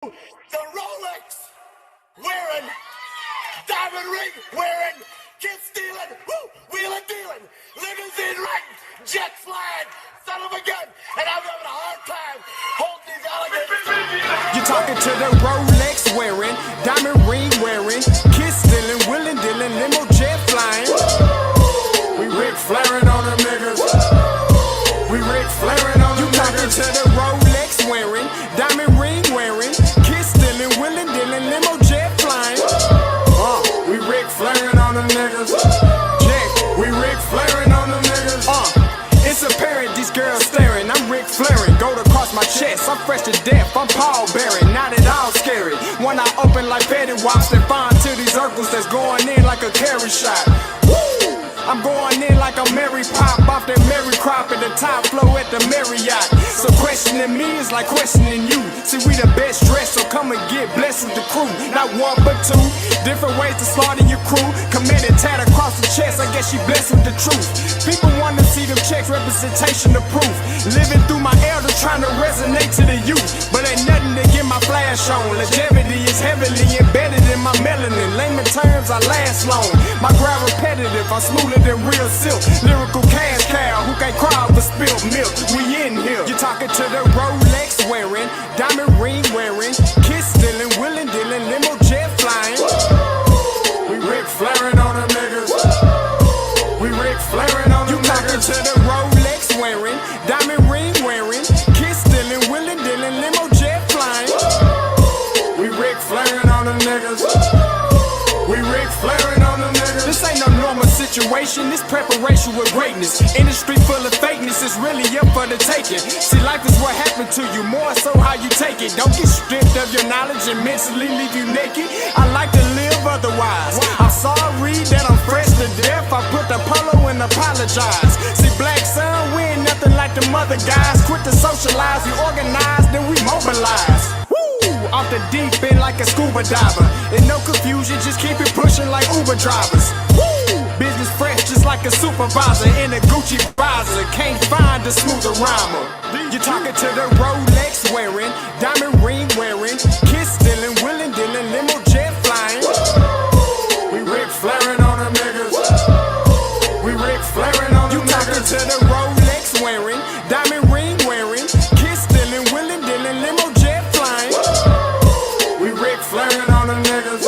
The Rolex wearing, diamond ring wearing, kiss stealing, wheeling dealing, limousine riding, jet flying, son of a gun, and I'm having a hard time holding these alligators. You're talking to the Rolex wearing, diamond ring wearing, kiss stealing, wheeling dealing, limo jet flying. We Ric Flairing on them niggas. We Ric Flairing on them niggas. You talking to the Rolex wearing, diamond ring wearing, kiss stealing, wheeling dealing, limo jet flying. We Ric Flairing on them niggas. Yeah, we Ric Flairing on them niggas. It's apparent these girls staring. I'm Ric Flairing, gold across my chest. I'm fresh to death, I'm Paul Bearing, not at all scary. One eye open like Betty Wops that find to these Urkels that's going in like a carry shot. I'm going in like a Mary Pop off that Mary Crop at the top flow at the Marriott. So questioning me is like questioning you. See, we the best dressed, so come and get blessed with the crew. Not one but two, different ways to slaughter your crew. Committed tat across the chest, I guess she blessed with the truth. People want to see them checks, representation of proof. Living through my elders trying to resonate to the youth. But ain't nothing to get my flash on. Longevity is heavily embedded in my melanin. Layman terms, I last long. My grind repetitive, I'm smoother than real silk. Lyrical cash cow who can't cry over spilled milk. We in here. You're talking to the Rolex wearing, diamond ring wearing, kiss stealing, wheeling dealing, limo jet flying. We Ric Flairing on them niggas. We Ric Flairing on them niggas. You talking to the Rolex wearing, diamond ring wearing, kiss stealing, wheeling dealing, limo jet flying. We Ric Flairing on them niggas. We Ric Flairing on them niggas. This ain't no normal situation, this preparation with greatness. Industry full of fakeness, it's really up for the taking. See, life is what happened to you, more so how you take it. Don't get stripped of your knowledge and mentally leave you naked. I like to live otherwise. I'm sorry that I'm fresh to death. I put the polo and apologize. See, black son, we ain't nothing like the mother guys. Quit to socialize, we organize, then we mobilize. Off the deep end like a scuba diver. And no confusion, just keep it pushing like Uber drivers. Business fresh just like a supervisor in a Gucci visor. Can't find a smoother rhymer. You're talking to the Rolex wearing, diamond ring wearing, kiss stealing, wheeling dealing, limo jet flying. We Ric Flairing on them niggas. We Ric Flairing on them niggas. You talking to the Rolex wearing, diamond ring wearing, kiss stealing, wheeling dealing, limo jet flying. We Ric Flairing on them niggas.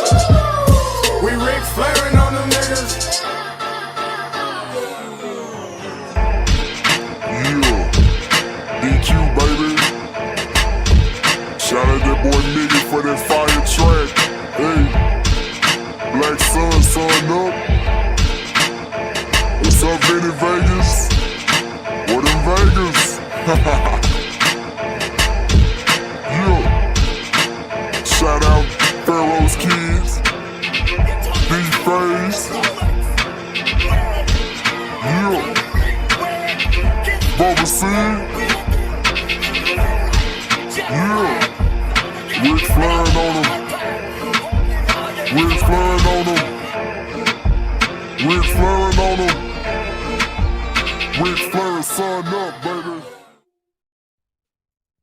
We Ric Flairing on them niggas. Yeah, DQ baby. Shout out that boy nigga for that fire track. Hey, Black Sun, sun up. What's up, Vinny Vegas? What in Vegas? Yeah. Shout out Pharaoh's Kids, D-Phase, yeah, Bubba C, yeah, Ric Flairing on them, Ric Flairing on them, Ric Flairing on them, Ric Flairing, son up, baby.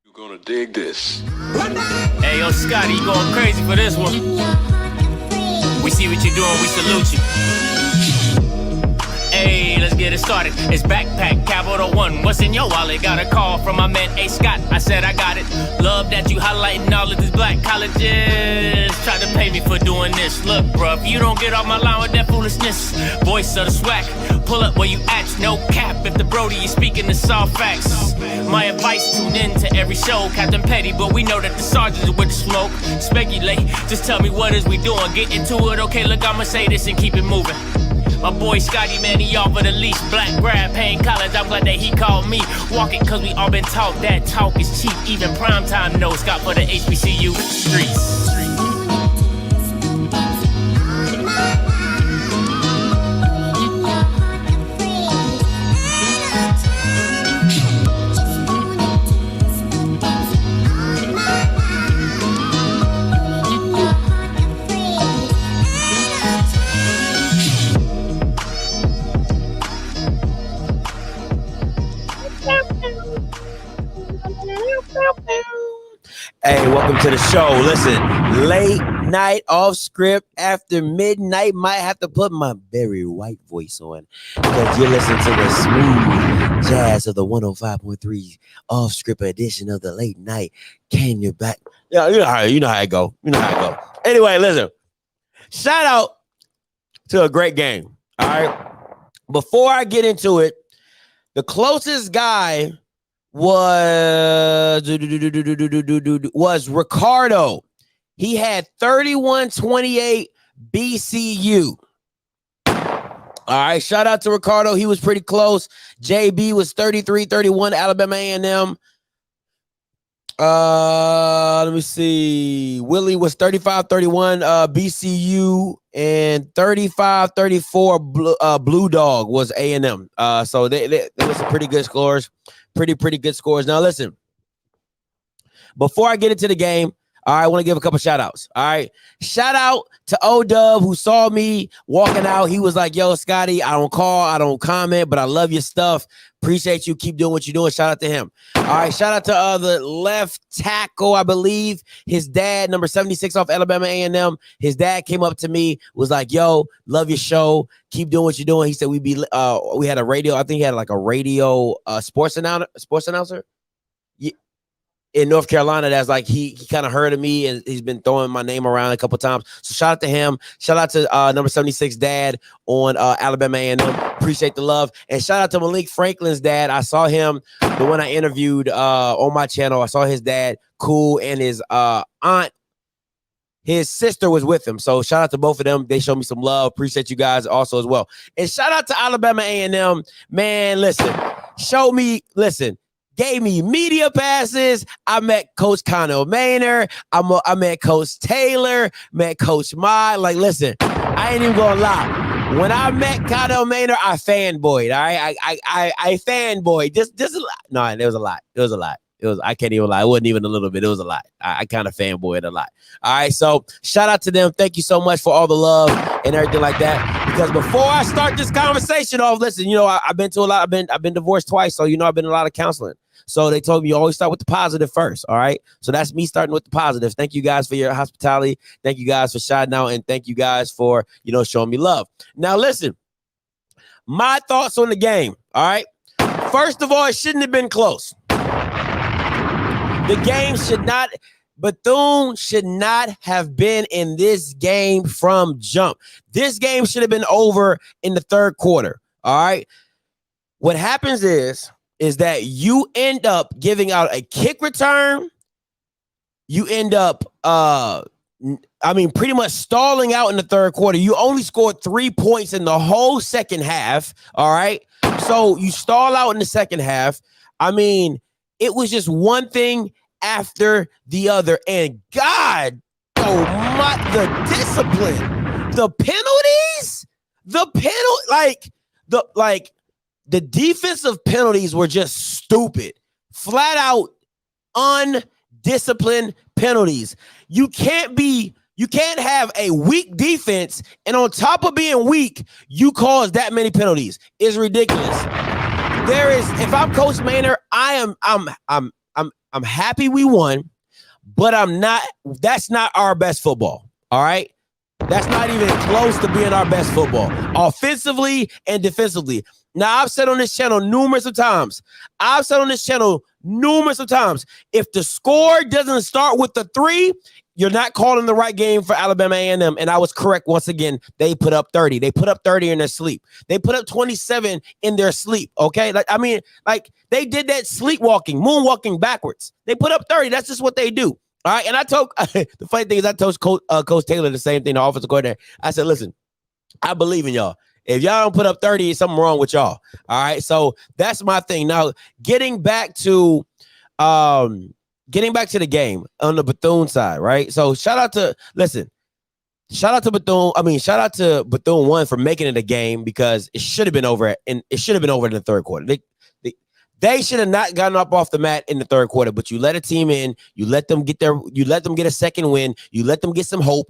You gonna dig this. Hey, yo, Scotty, you going crazy for this one. We see what you're doing, we salute you. Hey, let's get it started. It's Backpack Capital One. What's in your wallet? Got a call from my man A. Scott. I said I got it. Love that you highlighting all of these black colleges. Try to pay me for doing this. Look, bruh, if you don't get off my line with that foolishness, voice of the swag, pull up where you at, no cap. If the Brody is speaking the soft facts. My advice, tune in to every show. Captain Petty, but we know that the sergeants with the smoke. Speculate, just tell me what is we doing. Get into it, okay, look, I'ma say this and keep it moving. My boy Scotty, man, he offered the least. Black grad, paying college, I'm glad that he called me. Walking cause we all been taught that talk is cheap. Even primetime knows Scott for the HBCU streets. Hey, welcome to the show. Listen, late night off script after midnight. Might have to put my very white voice on because you're listening to the smooth jazz of the 105.3 off script edition of the late night. Can you back? Yeah, you know how it go. You know how it go. Anyway, listen. Shout out to a great game. All right. Before I get into it, the closest guy was Ricardo. He had 31-28 BCU. All right, shout out to Ricardo. He was pretty close. JB was 33-31 Alabama A&M. Let me see. Willie was 35-31 BCU, and 35-34 Blue Dog was A&M. So they were some pretty good scores. Pretty good scores. Now listen, before I get into the game, all right, I want to give a couple shout outs. All right. Shout out to O-Dub who saw me walking out. He was like, yo, Scotty, I don't call, I don't comment, but I love your stuff. Appreciate you. Keep doing what you're doing. Shout out to him. All right. Shout out to the left tackle, I believe. His dad, number 76 off Alabama A&M. His dad came up to me, was like, yo, love your show. Keep doing what you're doing. He said we had a radio. I think he had like a radio sports announcer. In North Carolina, that's like he kind of heard of me and he's been throwing my name around a couple times. So shout out to him. Shout out to number 76 dad on Alabama A&M. Appreciate the love. And shout out to Malik Franklin's dad. I saw him, the one I interviewed on my channel. I saw his dad, cool, and his aunt. His sister was with him. So shout out to both of them. They showed me some love. Appreciate you guys also as well. And shout out to Alabama A&M. Man, listen. Gave me media passes. I met Coach Connell Maynard. I met Coach Taylor, met Coach Ma. Like, listen, I ain't even gonna lie. When I met Connell Maynard, I fanboyed. All right, I fanboyed. Just no, it was a lot. It was a lot. I can't even lie. It wasn't even a little bit. It was a lot. I kind of fanboyed a lot. All right, so shout out to them. Thank you so much for all the love and everything like that. Because before I start this conversation off, listen, I've been to a lot. I've been divorced twice, so I've been in a lot of counseling. So they told me you always start with the positive first. All right. So that's me starting with the positive. Thank you guys for your hospitality. Thank you guys for shouting out. And thank you guys for, showing me love. Now, listen, my thoughts on the game. All right. First of all, it shouldn't have been close. The game Bethune should not have been in this game from jump. This game should have been over in the third quarter. All right. What happens is that you end up giving out a kick return. You end up, pretty much stalling out in the third quarter. You only scored 3 points in the whole second half. All right. So you stall out in the second half. It was just one thing after the other. And God, the discipline, the penalties, the defensive penalties were just stupid. Flat out undisciplined penalties. You can't have a weak defense, and on top of being weak, you cause that many penalties. It's ridiculous. If I'm Coach Maynard, I'm happy we won, but that's not our best football. All right. That's not even close to being our best football, offensively and defensively. Now, I've said on this channel numerous of times, if the score doesn't start with the 3, you're not calling the right game for Alabama A&M. And I was correct once again. They put up 30. They put up 30 in their sleep. They put up 27 in their sleep. Okay. They did that sleepwalking, moonwalking backwards. They put up 30. That's just what they do. All right. And I told the funny thing is I told Coach Taylor the same thing, the offensive coordinator. I said, listen, I believe in y'all. If y'all don't put up 30, there's something wrong with y'all. All right. So that's my thing. Now, getting back to the game on the Bethune side, right? So shout out to Bethune. Shout out to Bethune 1 for making it a game because it should have been over in the third quarter. They should have not gotten up off the mat in the third quarter, but you let a team in, you let them get a second win, you let them get some hope.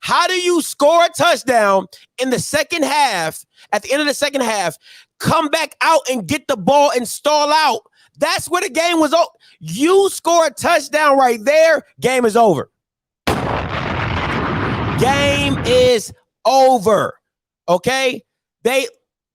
How do you score a touchdown in the second half, at the end of the second half, come back out and get the ball and stall out? That's where the game was over. You score a touchdown right there, game is over. Game is over. Okay?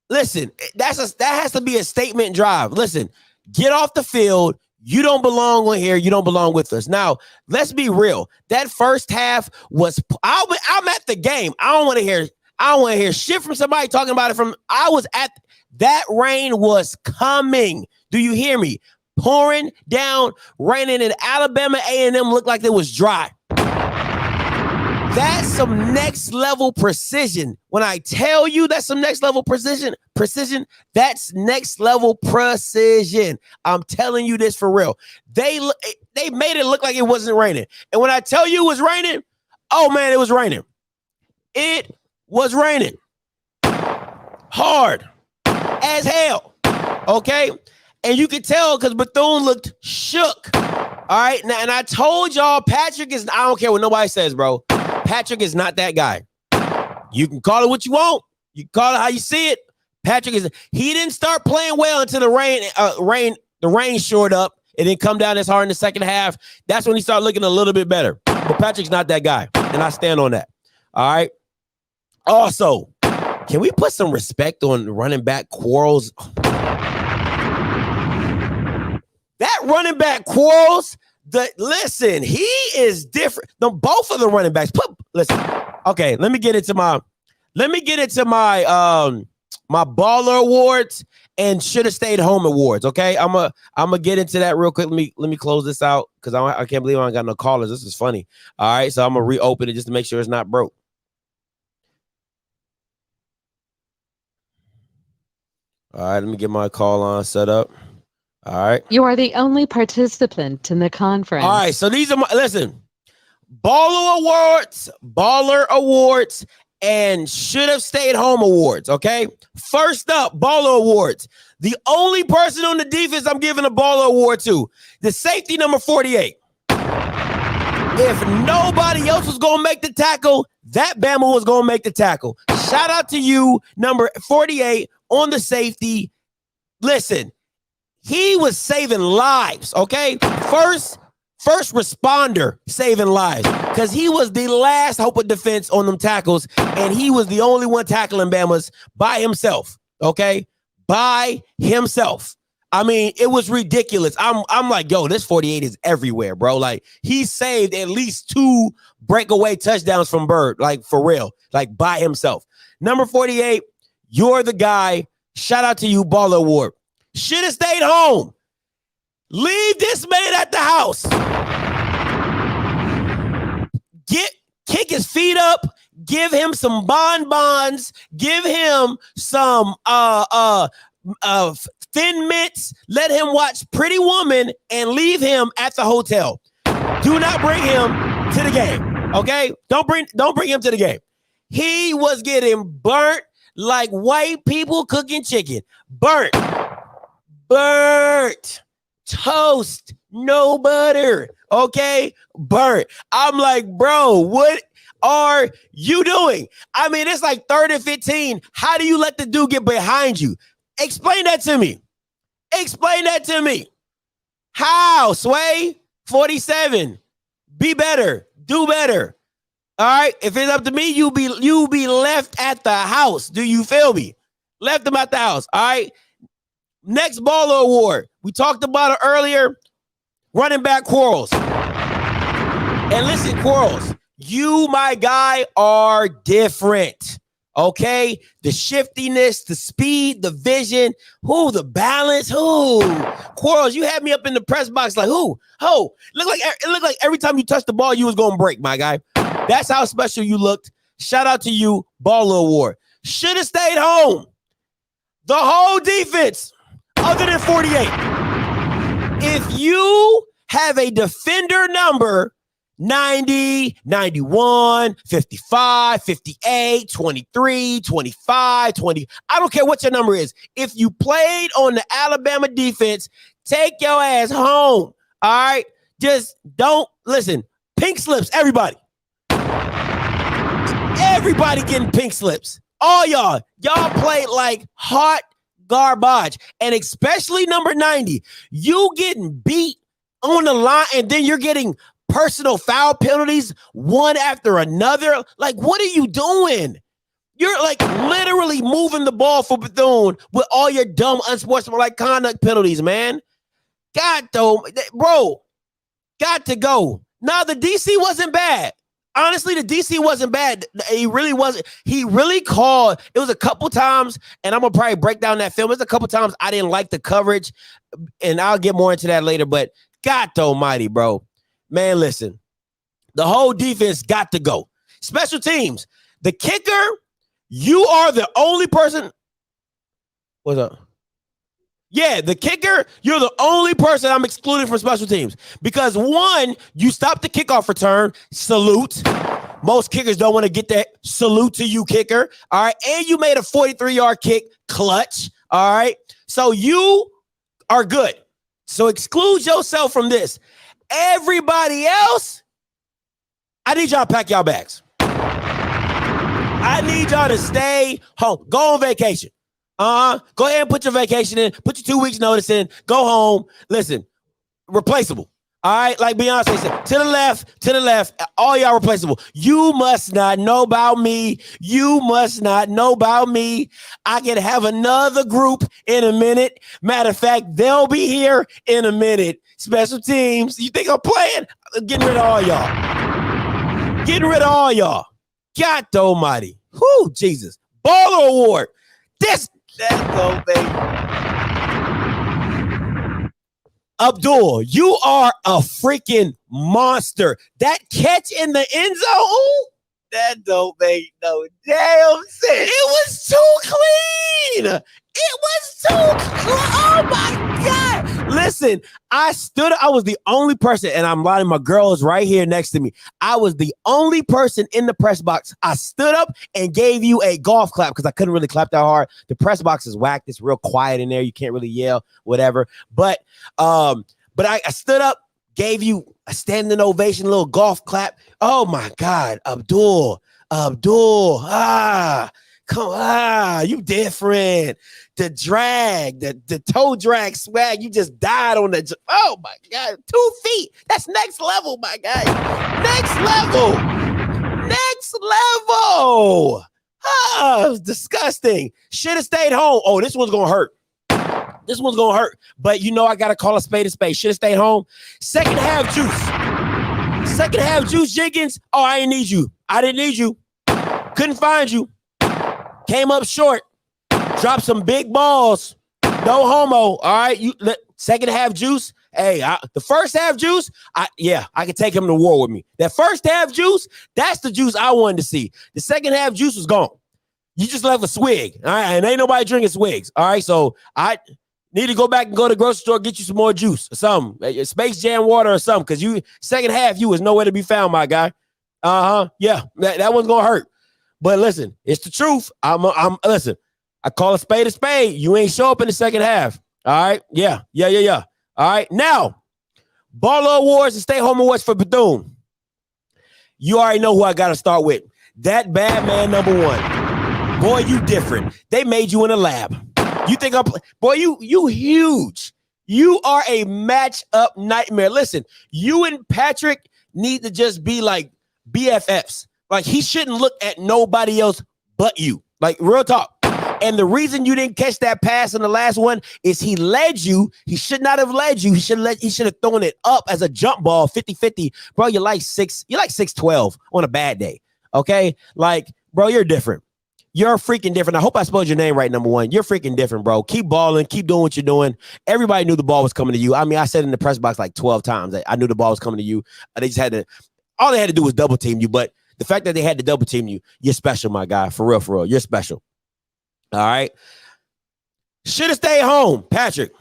Listen, that has to be a statement drive. Listen, get off the field. You don't belong on here. You don't belong with us. Now, let's be real. That first half was I'm at the game. I don't want to hear shit from somebody talking about it I was at that rain was coming. Do you hear me? Pouring down, raining, and Alabama A&M looked like it was dry. That's some next level precision. When I tell you that's some next level precision, that's next level precision. I'm telling you this for real. They made it look like it wasn't raining. And when I tell you it was raining, oh man, it was raining. It was raining. Hard as hell. Okay? And you could tell because Bethune looked shook. All right. Now, and I told y'all Patrick is, I don't care what nobody says, bro. Patrick is not that guy. You can call it what you want. You can call it how you see it. He didn't start playing well until the rain shored up. It didn't come down as hard in the second half. That's when he started looking a little bit better. But Patrick's not that guy. And I stand on that. All right. Also, can we put some respect on running back Quarles? That running back Quarles, listen, he is different. Both of the running backs. Listen, okay, let me get into my my baller awards and should have stayed home awards. Okay, I'm gonna get into that real quick. Let me close this out because I can't believe I ain't got no callers. This is funny. All right, so I'm gonna reopen it just to make sure it's not broke. All right, let me get my call on set up. All right. You are the only participant in the conference. All right. So these are listen, baller awards, and should have stayed home awards. Okay. First up, baller awards. The only person on the defense I'm giving a baller award to, the safety number 48. If nobody else was going to make the tackle, that Bama was going to make the tackle. Shout out to you, number 48 on the safety. Listen. He was saving lives, okay? First responder saving lives because he was the last hope of defense on them tackles, and he was the only one tackling Bama's by himself, okay? By himself. I mean, it was ridiculous. I'm like, yo, this 48 is everywhere, bro. Like, he saved at least 2 breakaway touchdowns from Bird, like, for real, like, by himself. Number 48, you're the guy. Shout out to you, baller award. Should have stayed home. Leave this man at the house. Kick his feet up. Give him some bonbons. Give him some Thin Mints. Let him watch Pretty Woman and leave him at the hotel. Do not bring him to the game. Okay? Don't bring him to the game. He was getting burnt like white people cooking chicken. Burnt. Toast, no butter, okay? Burnt. I'm like, bro, what are you doing? I mean, it's like 3rd and 15. How do you let the dude get behind you? Explain that to me. How, Sway? 47. Be better. Do better. All right? If it's up to me, you be left at the house. Do you feel me? Left him at the house, all right? Next baller award. We talked about it earlier. Running back Quarles. And listen, Quarles, you, my guy, are different. Okay? The shiftiness, the speed, the vision, the balance, Quarles, you had me up in the press box like, it looked like every time you touched the ball, you was going to break, my guy. That's how special you looked. Shout out to you, baller award. Should have stayed home. The whole defense. Other than 48, if you have a defender number 90, 91, 55, 58, 23, 25, 20, I don't care what your number is. If you played on the Alabama defense, take your ass home. All right? Just don't listen. Pink slips, everybody. Everybody getting pink slips. All y'all played like hot garbage. And especially number 90, you getting beat on the line and then you're getting personal foul penalties one after another. Like, what are you doing? You're like literally moving the ball for Bethune with all your dumb, unsportsmanlike conduct penalties, man. God, though, bro, got to go. Now, the DC wasn't bad. Honestly, the DC wasn't bad. He really wasn't. He really called. It was a couple times, and I'm going to probably break down that film. There's a couple times I didn't like the coverage, and I'll get more into that later. But God almighty, bro. Man, listen. The whole defense got to go. Special teams. The kicker, you are the only person. What's up? Yeah, the kicker, you're the only person I'm excluding from special teams. Because one, you stopped the kickoff return. Salute. Most kickers don't want to get that. Salute to you, kicker. All right. And you made a 43-yard kick. Clutch. All right. So you are good. So exclude yourself from this. Everybody else, I need y'all to pack y'all bags. I need y'all to stay home. Go on vacation. Go ahead and put your vacation in. Put your 2 weeks notice in. Go home. Listen, replaceable. All right, like Beyonce said, to the left, all y'all replaceable. You must not know about me. You must not know about me. I can have another group in a minute. Matter of fact, they'll be here in a minute. Special teams. You think I'm playing? Getting rid of all y'all. Getting rid of all y'all. God almighty. Whoo, Jesus. Baller award. Let's go, baby. Abdul, you are a freaking monster. That catch in the end zone, that don't make no damn sense. It was too clean. It was too clean. Oh my God. Listen, I was the only person, and I'm lying, my girl is right here next to me. I was the only person in the press box. I stood up and gave you a golf clap because I couldn't really clap that hard. The press box is whacked. It's real quiet in there. You can't really yell, whatever. But I stood up, gave you a standing ovation, little golf clap. Oh my God, Abdul, you different. The drag, the toe drag swag, you just died on the, oh my God, 2 feet. That's next level, my guy. Next level. Ah, disgusting. Should have stayed home. Oh, this one's going to hurt. But you know I got to call a spade a spade. Should have stayed home. Second half juice, Jenkins. Oh, I didn't need you. I didn't need you. Couldn't find you. Came up short. Dropped some big balls. No homo. All right. Second half juice. Hey, the first half juice, I could take him to war with me. That first half juice, that's the juice I wanted to see. The second half juice was gone. You just left a swig. All right. And ain't nobody drinking swigs. All right. So I need to go back and go to the grocery store, get you some more juice or something. Space Jam water or something. Because you second half, you was nowhere to be found, my guy. Yeah, that one's gonna hurt. But listen, it's the truth. Listen, I call a spade a spade. You ain't show up in the second half. All right. Yeah. All right. Now, Baller Awards and Stay Home Awards for Bethune. You already know who I got to start with. That bad man number 1. Boy, you different. They made you in a lab. You think boy, you huge. You are a matchup nightmare. Listen, you and Patrick need to just be like BFFs. Like, he shouldn't look at nobody else but you. Like, real talk. And the reason you didn't catch that pass in the last one is he led you. He should not have led you. He should have thrown it up as a jump ball, 50-50. Bro, you're like 6'12" on a bad day. Okay? Like, bro, you're different. You're freaking different. I hope I spelled your name right, number 1. You're freaking different, bro. Keep balling. Keep doing what you're doing. Everybody knew the ball was coming to you. I mean, I said in the press box like 12 times that I knew the ball was coming to you. All they had to do was double team you. But the fact that they had to double team you, you're special, my guy. For real. You're special. All right. Should have stayed home, Patrick.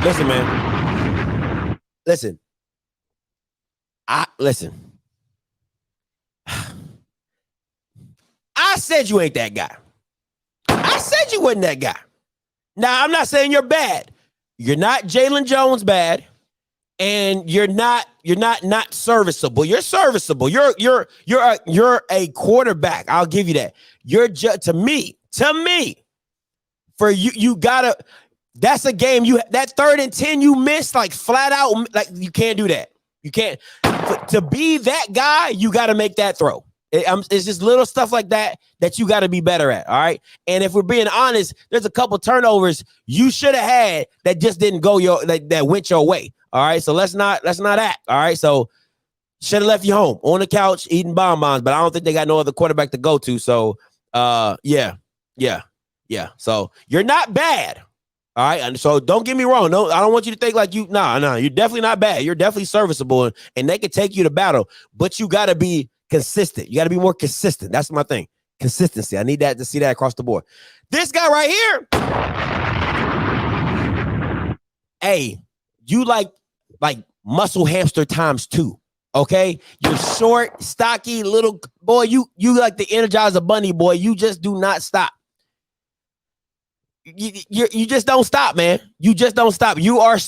Listen, man. Listen. I said you ain't that guy. I said you wasn't that guy. Now, I'm not saying you're bad. You're not Jalen Jones bad, and you're not serviceable. You're serviceable. You're a quarterback. I'll give you that. You're to me, for you. You gotta. That's a game. That 3rd and 10 you missed like flat out. Like you can't do that. You can't. To be that guy, you got to make that throw. It's just little stuff like that you got to be better at. All right. And if we're being honest, there's a couple turnovers you should have had that just didn't go that went your way. All right. So let's not act. All right. So should have left you home on the couch eating bonbons, but I don't think they got no other quarterback to go to. So yeah. So you're not bad. All right. And so don't get me wrong. No, I don't want you to think like you're definitely not bad. You're definitely serviceable and they can take you to battle, but you got to be consistent. You got to be more consistent. That's my thing. Consistency. I need that to see that across the board. This guy right here. Hey, you like muscle hamster times 2. Okay. You're short, stocky, little boy. You like the Energizer Bunny, boy. You just do not stop. You just don't stop, man. You just don't stop. You are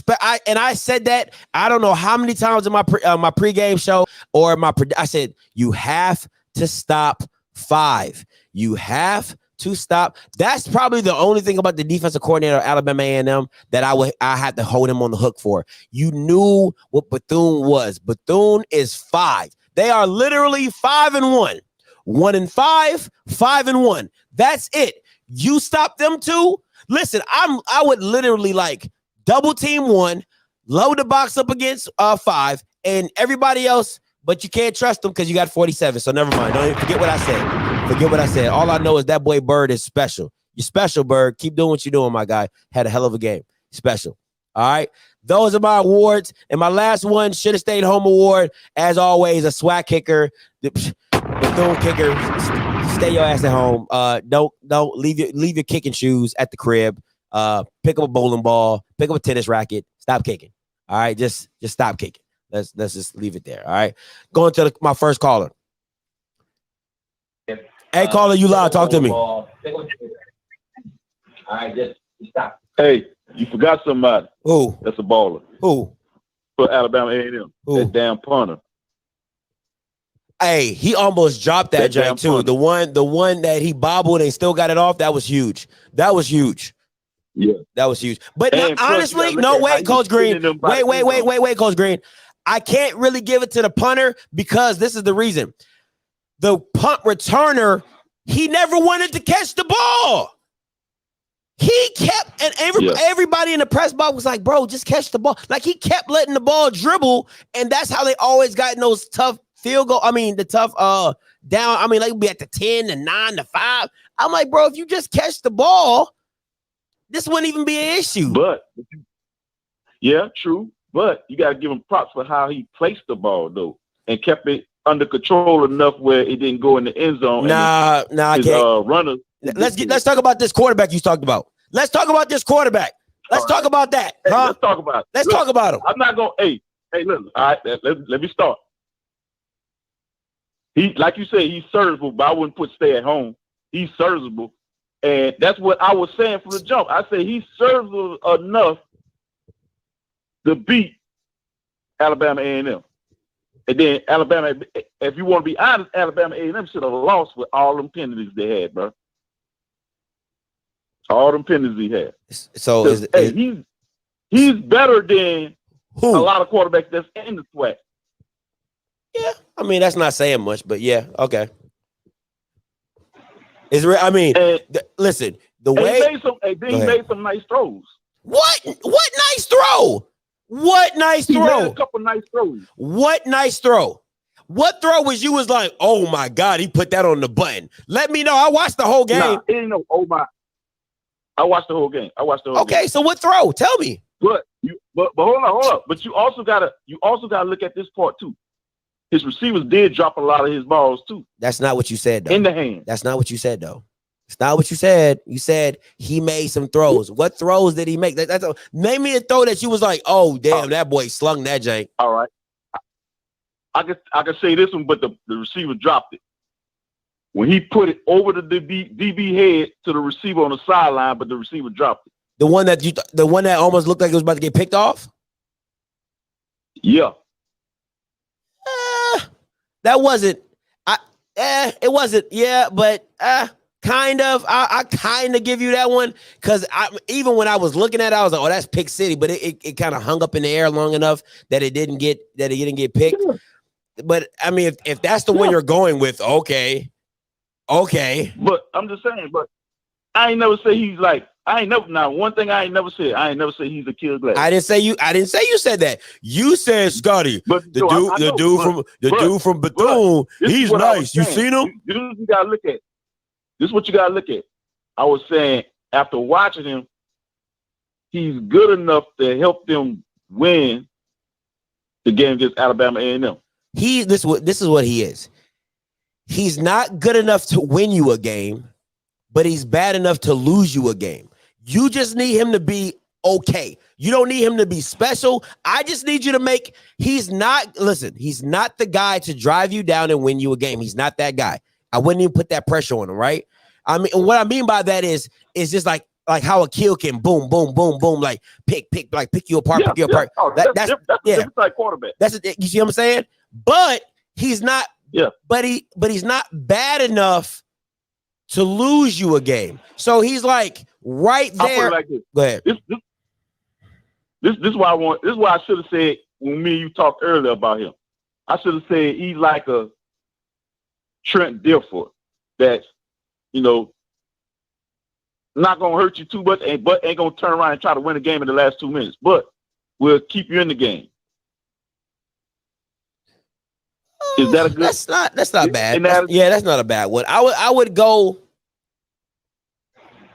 and I said that I don't know how many times in my pregame show or I said you have to stop 5. You have to stop. That's probably the only thing about the defensive coordinator of Alabama A&M that I had to hold him on the hook for. You knew what Bethune was. Bethune is 5. They are literally 5-1, 1-5, 5-1. That's it. You stop them 2. Listen, I would literally like double team 1, load the box up against 5, and everybody else, but you can't trust them because you got 47. So never mind. Don't even forget what I said. Forget what I said. All I know is that boy Bird is special. You're special, Bird. Keep doing what you're doing, my guy. Had a hell of a game. Special. All right. Those are my awards. And my last one, should have stayed home award. As always, a swag kicker. The Bethune kicker. Stay your ass at home. Don't leave your kicking shoes at the crib. Pick up a bowling ball. Pick up a tennis racket. Stop kicking. All right, just stop kicking. Let's just leave it there. All right, going to my first caller. Hey, caller, you loud. Talk to me. All right, just stop. Hey, you forgot somebody. Who? That's a baller. Who? For Alabama A&M. Who? That damn punter. Hey, he almost dropped that jump too. Punter. The one that he bobbled and still got it off. That was huge. That was huge. Yeah, that was huge. But honestly, no, wait, Coach Green. Wait, Coach Green. I can't really give it to the punter because this is the reason. The punt returner, he never wanted to catch the ball. He kept, and everybody in the press box was like, bro, just catch the ball. Like he kept letting the ball dribble, and that's how they always got in those tough field goal. I mean, the tough down. I mean, like be at the 10, the 9, the 5. I'm like, bro, if you just catch the ball, this wouldn't even be an issue. But yeah, true. But you gotta give him props for how he placed the ball though, and kept it under control enough where it didn't go in the end zone. Nah, I can't. Runners. Let's talk about this quarterback you talked about. Let's talk about this quarterback. Let's talk about that. Hey, huh? Let's talk about it. Let's talk about him. I'm not gonna. Hey, listen. All right, let me start. He, like you said, he's serviceable, but I wouldn't put stay at home. He's serviceable, and that's what I was saying from the jump. I say he's serviceable enough to beat Alabama A&M. And then Alabama, if you want to be honest, Alabama A&M should have lost with all them penalties they had, bro. All them penalties he had. So he's better than who? A lot of quarterbacks that's in the SWAC. Yeah, I mean that's not saying much, but yeah, okay. It's real. I mean, listen, the way he made some nice throws. What nice throw? What nice throw? He made a couple nice throws. What nice throw? What throw was you was like, oh my God, he put that on the button. Let me know. I watched the whole game. Nah, it ain't no oh my. I watched the whole game. Okay, so what throw? Tell me. But hold on. But you also gotta look at this part too. His receivers did drop a lot of his balls too. That's not what you said though. In the hand. That's not what you said though. It's not what you said. You said he made some throws. What throws did he make? Name me a throw that you was like, oh damn, that boy slung that jank. All right. I can say this one, but the receiver dropped it. When he put it over the DB head to the receiver on the sideline, but the receiver dropped it. The one that almost looked like it was about to get picked off? Yeah. That wasn't. It wasn't. Yeah, but kind I kind of give you that one because even when I was looking at it, I was like, oh, that's pick city, but it kind of hung up in the air long enough that it didn't get picked. Yeah. But I mean, if that's the one you're going with, okay. But I'm just saying, but I ain't never say he's like, one thing I ain't never said he's a kill glass. I didn't say you said that. You said, Scotty, But the dude from Bethune, he's nice. You seen him? This is what you gotta look at. This is what you gotta look at. I was saying after watching him, he's good enough to help them win the game against Alabama A&M. This is what he is. He's not good enough to win you a game, but he's bad enough to lose you a game. You just need him to be okay. You don't need him to be special. I just need you to he's not the guy to drive you down and win you a game. He's not that guy. I wouldn't even put that pressure on him, right? I mean, what I mean by that is just like how a kill can boom, boom, boom, boom, like pick you apart, pick you apart. Oh, that's a different type quarterback. You see what I'm saying? But he's not. Yeah. But he's not bad enough to lose you a game. So he's like right there. I'll put it like this. Go ahead. This is why I should have said when me and you talked earlier about him. I should have said he's like a Trent Dilfer that's, not gonna hurt you too much, but ain't gonna turn around and try to win a game in the last 2 minutes, but will keep you in the game. Is that a good? That's not bad. That's not a bad one. I would go.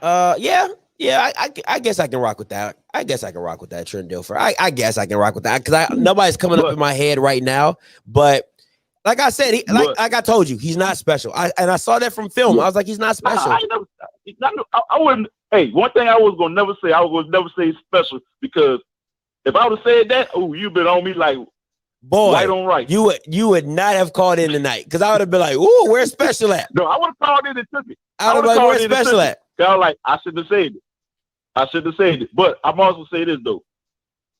Yeah. I guess I can rock with that. I guess I can rock with that, Trent Dilfer. I guess I can rock with that because nobody's coming up in my head right now. But like I said, like I told you, he's not special. I saw that from film. I was like, he's not special. I wouldn't. Hey, one thing I was gonna never say. I was never say special because if I would have said that, you've been on me like. Boy, right on right. You would not have called in tonight because I would have been like, "Ooh, where's special at?" No, I would have called in and took it. I would have been like, "Where's special at?" I was like, I shouldn't have said it. But I'm also say this though,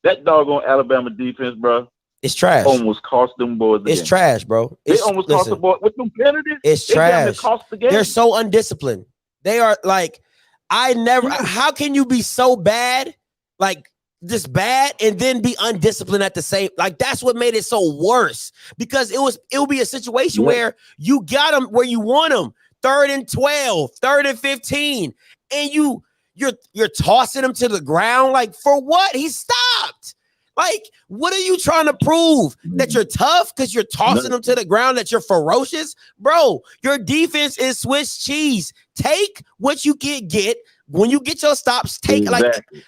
that doggone Alabama defense, bro, it's trash. Almost cost them boys the game. It's trash, bro. They almost cost the boys with them penalties. It's trash. Cost the game. They're so undisciplined. They are like, how can you be so bad, like this bad, and then be undisciplined at the same? Like that's what made it so worse because it will be a situation where you got them where you want them, 3rd and 12, 3rd and 15, and you're tossing them to the ground. Like for what? He stopped. Like, what are you trying to prove? That you're tough because you're tossing them to the ground, that you're ferocious? Bro, your defense is Swiss cheese. Take what you get. When you get your stops, take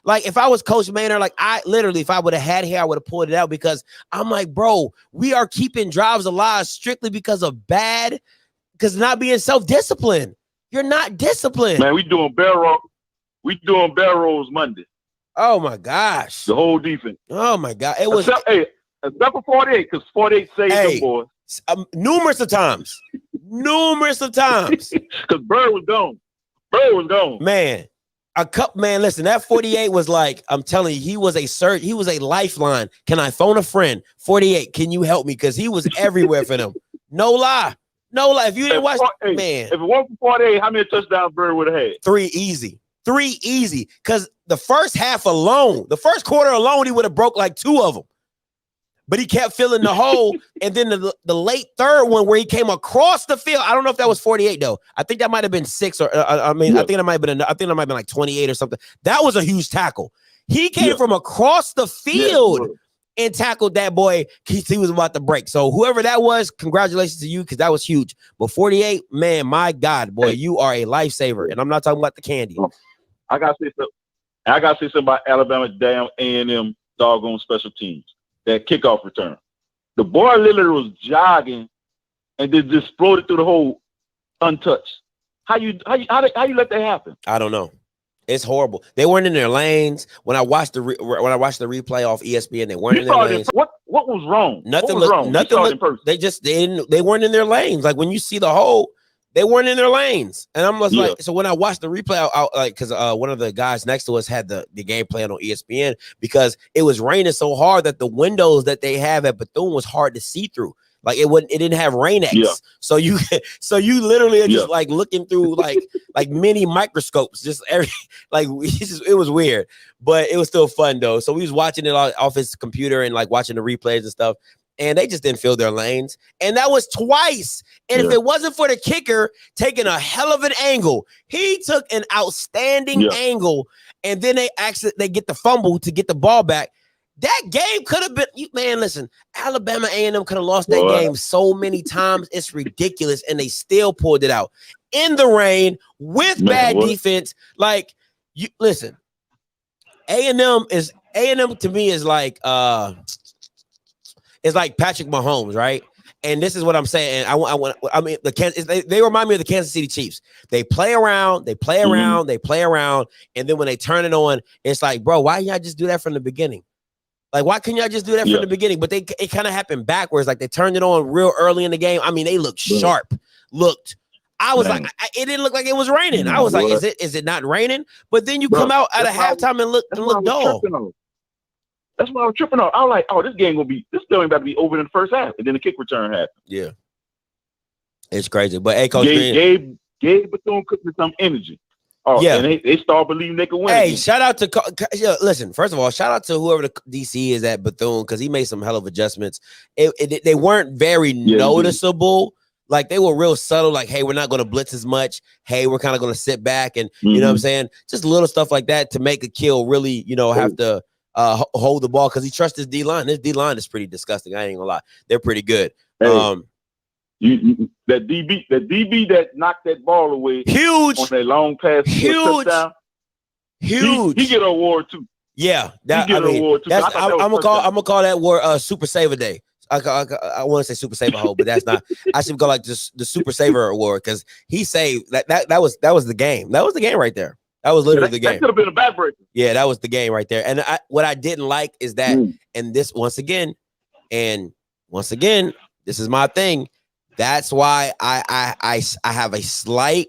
like if I was Coach Maynard, like I literally, if I would have had hair, I would have pulled it out because I'm like, bro, we are keeping drives alive strictly because not being self-disciplined. You're not disciplined. Man, we doing barrel rolls Monday. Oh my gosh. The whole defense. Oh my God. It was except for 48, because 48 saved them boys. Numerous of times. Because Bird was gone. Man, listen, that 48 was like, I'm telling you, he was a lifeline. Can I phone a friend? 48, can you help me? Because he was everywhere for them. No lie. If you didn't watch, man. If it wasn't for 48, how many touchdowns Bird would have had? 3 easy. Because the first quarter alone, he would have broke like 2 of them. But he kept filling the hole. And then the late third one where he came across the field. I don't know if that was 48 though. I think that might have been 6 or I think that might have been like 28 or something. That was a huge tackle. He came from across the field and tackled that boy. He was about to break. So whoever that was, congratulations to you because that was huge. But 48, man, my God, boy, you are a lifesaver. And I'm not talking about the candy. I gotta say something about Alabama damn A&M doggone special teams. That kickoff return. The boy literally was jogging and then just exploded through the hole untouched. How you let that happen? I don't know. It's horrible. They weren't in their lanes. When I watched the replay off ESPN, they weren't in their lanes. What was wrong? Nothing was wrong. They weren't in their lanes. Like when you see the hole, they weren't in their lanes. And I'm just like, so when I watched the replay, because one of the guys next to us had the game plan on ESPN because it was raining so hard that the windows that they have at Bethune was hard to see through. Like it didn't have rain X. Yeah. So you literally are just Yeah. like looking through like mini microscopes, just it was weird, but it was still fun though. So we was watching it off his computer and like watching the replays and stuff. And they just didn't fill their lanes. And that was twice. And if it wasn't for the kicker taking a hell of an angle, he took an outstanding angle. And then they get the fumble to get the ball back. That game could have been, man, listen, Alabama A&M could have lost that game so many times. It's ridiculous. And they still pulled it out in the rain with bad defense. Like, you listen, A&M to me is like, it's like Patrick Mahomes, right? And this is what I'm saying. They remind me of the Kansas City Chiefs. They play around, they play around, and then when they turn it on, it's like, bro, why y'all just do that from the beginning? Like, why couldn't y'all just do that from the beginning? But it kind of happened backwards. Like they turned it on real early in the game. I mean, they looked sharp. I was like, it didn't look like it was raining. I was like, is it not raining? But then you come out at a halftime and look dull. That's what I was tripping on. I was like, oh, this game still ain't about to be over in the first half. And then the kick return happened. Yeah. It's crazy. But hey, Coach gave Bethune-Cookman some energy. Oh, yeah. And they start believing they could win. Hey, shout out to listen, first of all, shout out to whoever the DC is at Bethune, because he made some hell of adjustments. They weren't very noticeable. Like they were real subtle, like, hey, we're not going to blitz as much. Hey, we're kind of going to sit back and you know what I'm saying? Just little stuff like that to make a kill really, have to hold the ball because he trusts his D-line. His D-line is pretty disgusting. I ain't gonna lie. They're pretty good. Hey, that DB that knocked that ball away huge on that long pass touchdown. Huge. He get an award too. Yeah. I'm gonna call that award Super Saver Day. I want to say Super Saver Hole, but that's not. I should go like the Super Saver Award because he saved that was the game. That was the game right there. That was literally the game. That could have been a backbreaker. Yeah, that was the game right there. And what I didn't like is that, and this once again, this is my thing. That's why I have a slight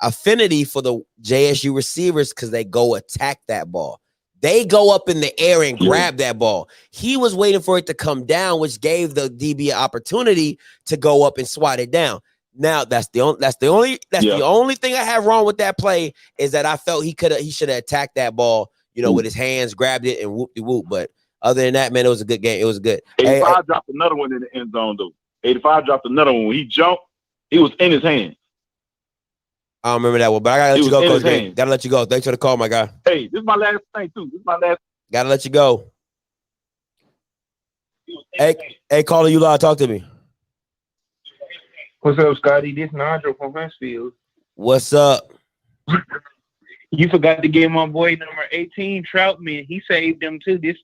affinity for the JSU receivers because they go attack that ball. They go up in the air and grab that ball. He was waiting for it to come down, which gave the DB an opportunity to go up and swat it down. Now that's the only thing I have wrong with that play is that I felt he should have attacked that ball, with his hands, grabbed it, and whoop-de-whoop. But other than that, man, it was a good game. It was good. 85 dropped another one in the end zone though. 85 dropped another one when he jumped. It was in his hands. I don't remember that one, but I gotta let you go, Coach Green. Gotta let you go. Thanks for the call, my guy. Hey, this is my last thing too. Gotta let you go. Hey, caller, you live. Talk to me. What's up, Scotty? This is Nigel from Huntsville. What's up? You forgot to give my boy number 18, Troutman. He saved them too. This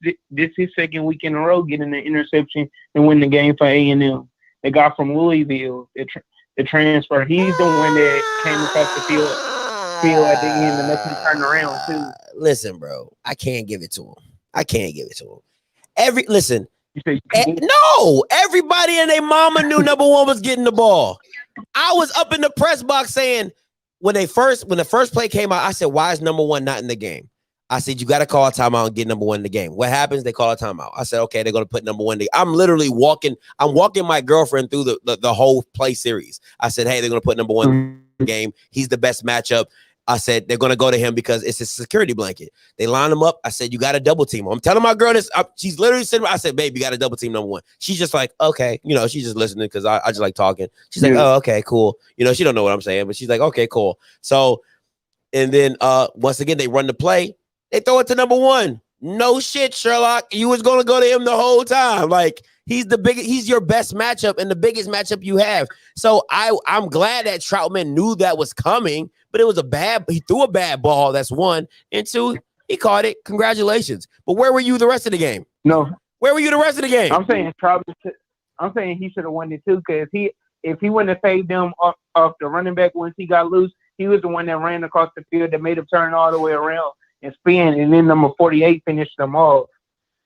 his second week in a row getting an interception and win the game for A&M. They got from Louisville. The transfer. He's the one that came across the field at the end and let him turn around too. Listen, bro, I can't give it to him. No, everybody and their mama knew number one was getting the ball. I was up in the press box saying when the first play came out, I said, why is number one not in the game? I said, you got to call a timeout and get number one in the game. What happens? They call a timeout. I said, okay, they're going to put number one in the game. I'm literally walking my girlfriend through the whole play series. I said, hey, they're going to put number one in the game. He's the best matchup. I said, they're going to go to him because it's a security blanket. They line him up. I said, you got to double team him. I'm telling my girl this. She's literally sitting. I said, babe, you got to double team number one. She's just like, okay. She's just listening because I just like talking. She's like, oh, okay, cool. She don't know what I'm saying, but she's like, okay, cool. So, and then once again, they run the play. They throw it to number one. No shit, Sherlock. You was going to go to him the whole time. Like, he's your best matchup and the biggest matchup you have. So I'm glad that Troutman knew that was coming, but it was he threw a bad ball. That's one. And two, he caught it. Congratulations. But where were you the rest of the game? No. Where were you the rest of the game? I'm saying he should have won it too, because if he wouldn't have saved them off the running back once he got loose, he was the one that ran across the field that made him turn all the way around and spin, and then number 48 finished them off.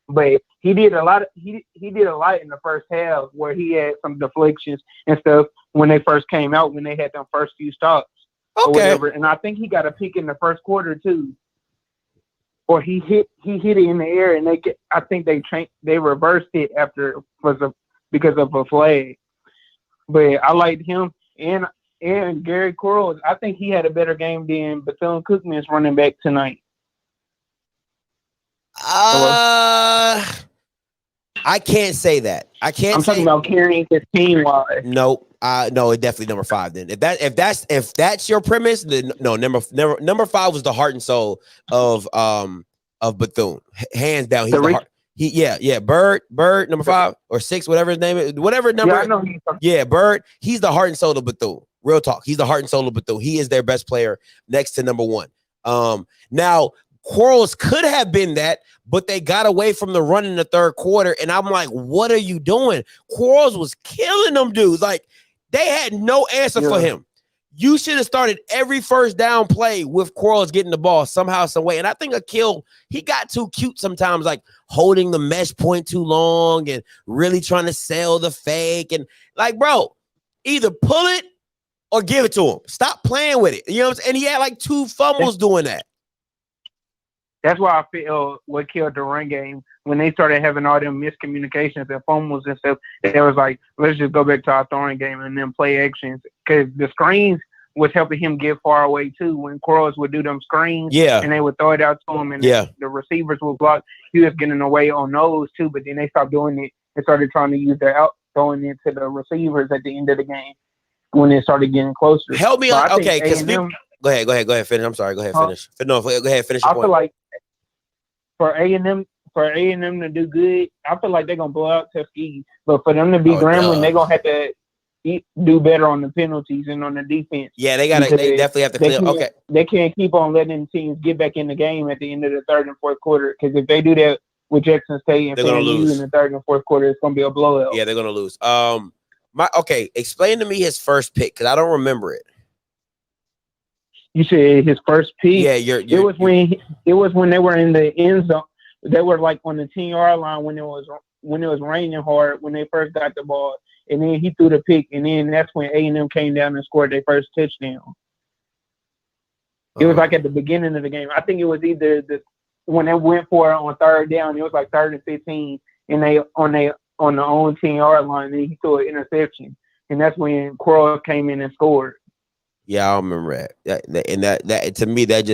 But he did a lot in the first half where he had some deflections and stuff when they first came out, when they had them first few stops. Okay. Or whatever. And I think he got a pick in the first quarter too. Or he hit it in the air, and I think they reversed it because of a flag. But I liked him and Gary Quarles. I think he had a better game than Bethune-Cookman's running back tonight. I can't say that. I can't. I'm talking about carrying his team wise. No, no, it definitely number 5. Then if that's your premise, then no, number 5 was the heart and soul of Bethune, hands down. He's the heart. Bird number 5 or 6, whatever his name is, whatever number. Yeah, I know Bird. He's the heart and soul of Bethune. Real talk. He's the heart and soul of Bethune. He is their best player next to number 1. Now Quarles could have been that, but they got away from the run in the third quarter. And I'm like, what are you doing? Quarles was killing them dudes. Like, they had no answer for him. You should have started every first down play with Quarles getting the ball somehow, some way. And I think Akil, he got too cute sometimes, like holding the mesh point too long and really trying to sell the fake. And like, bro, either pull it or give it to him. Stop playing with it. You know what I'm saying? And he had like 2 fumbles doing that. That's why I feel what killed the run game when they started having all them miscommunications and fumbles and stuff. It was like, let's just go back to our throwing game and then play actions, because the screens was helping him get far away too. When Quarles would do them screens, and they would throw it out to him, and the receivers would block. He was getting away on those too, but then they stopped doing it and started trying to use their out throwing it to the receivers at the end of the game when it started getting closer. Help me, okay? Because go ahead, finish. I'm sorry. Go ahead, finish. No, go ahead, finish your point. I feel like for A&M to do good, I feel like they're gonna blow out Tuskegee. But for them to be Grambling, they're gonna have to do better on the penalties and on the defense. Yeah, they definitely have to clear. Okay, they can't keep on letting teams get back in the game at the end of the third and fourth quarter, because if they do that with Jackson State and FAMU in the third and fourth quarter, it's gonna be a blowout. Yeah, they're gonna lose. Explain to me his first pick, because I don't remember it. You said his first pick. Yeah, it was when they were in the end zone. They were like on the 10-yard line when it was raining hard when they first got the ball, and then he threw the pick, and then that's when A&M came down and scored their first touchdown. It was like at the beginning of the game. I think it was either when they went for it on third down. It was like 3rd and 15, and they on the own 10-yard line, and he threw an interception, and that's when Quarles came in and scored. Yeah, I remember that. That to me, that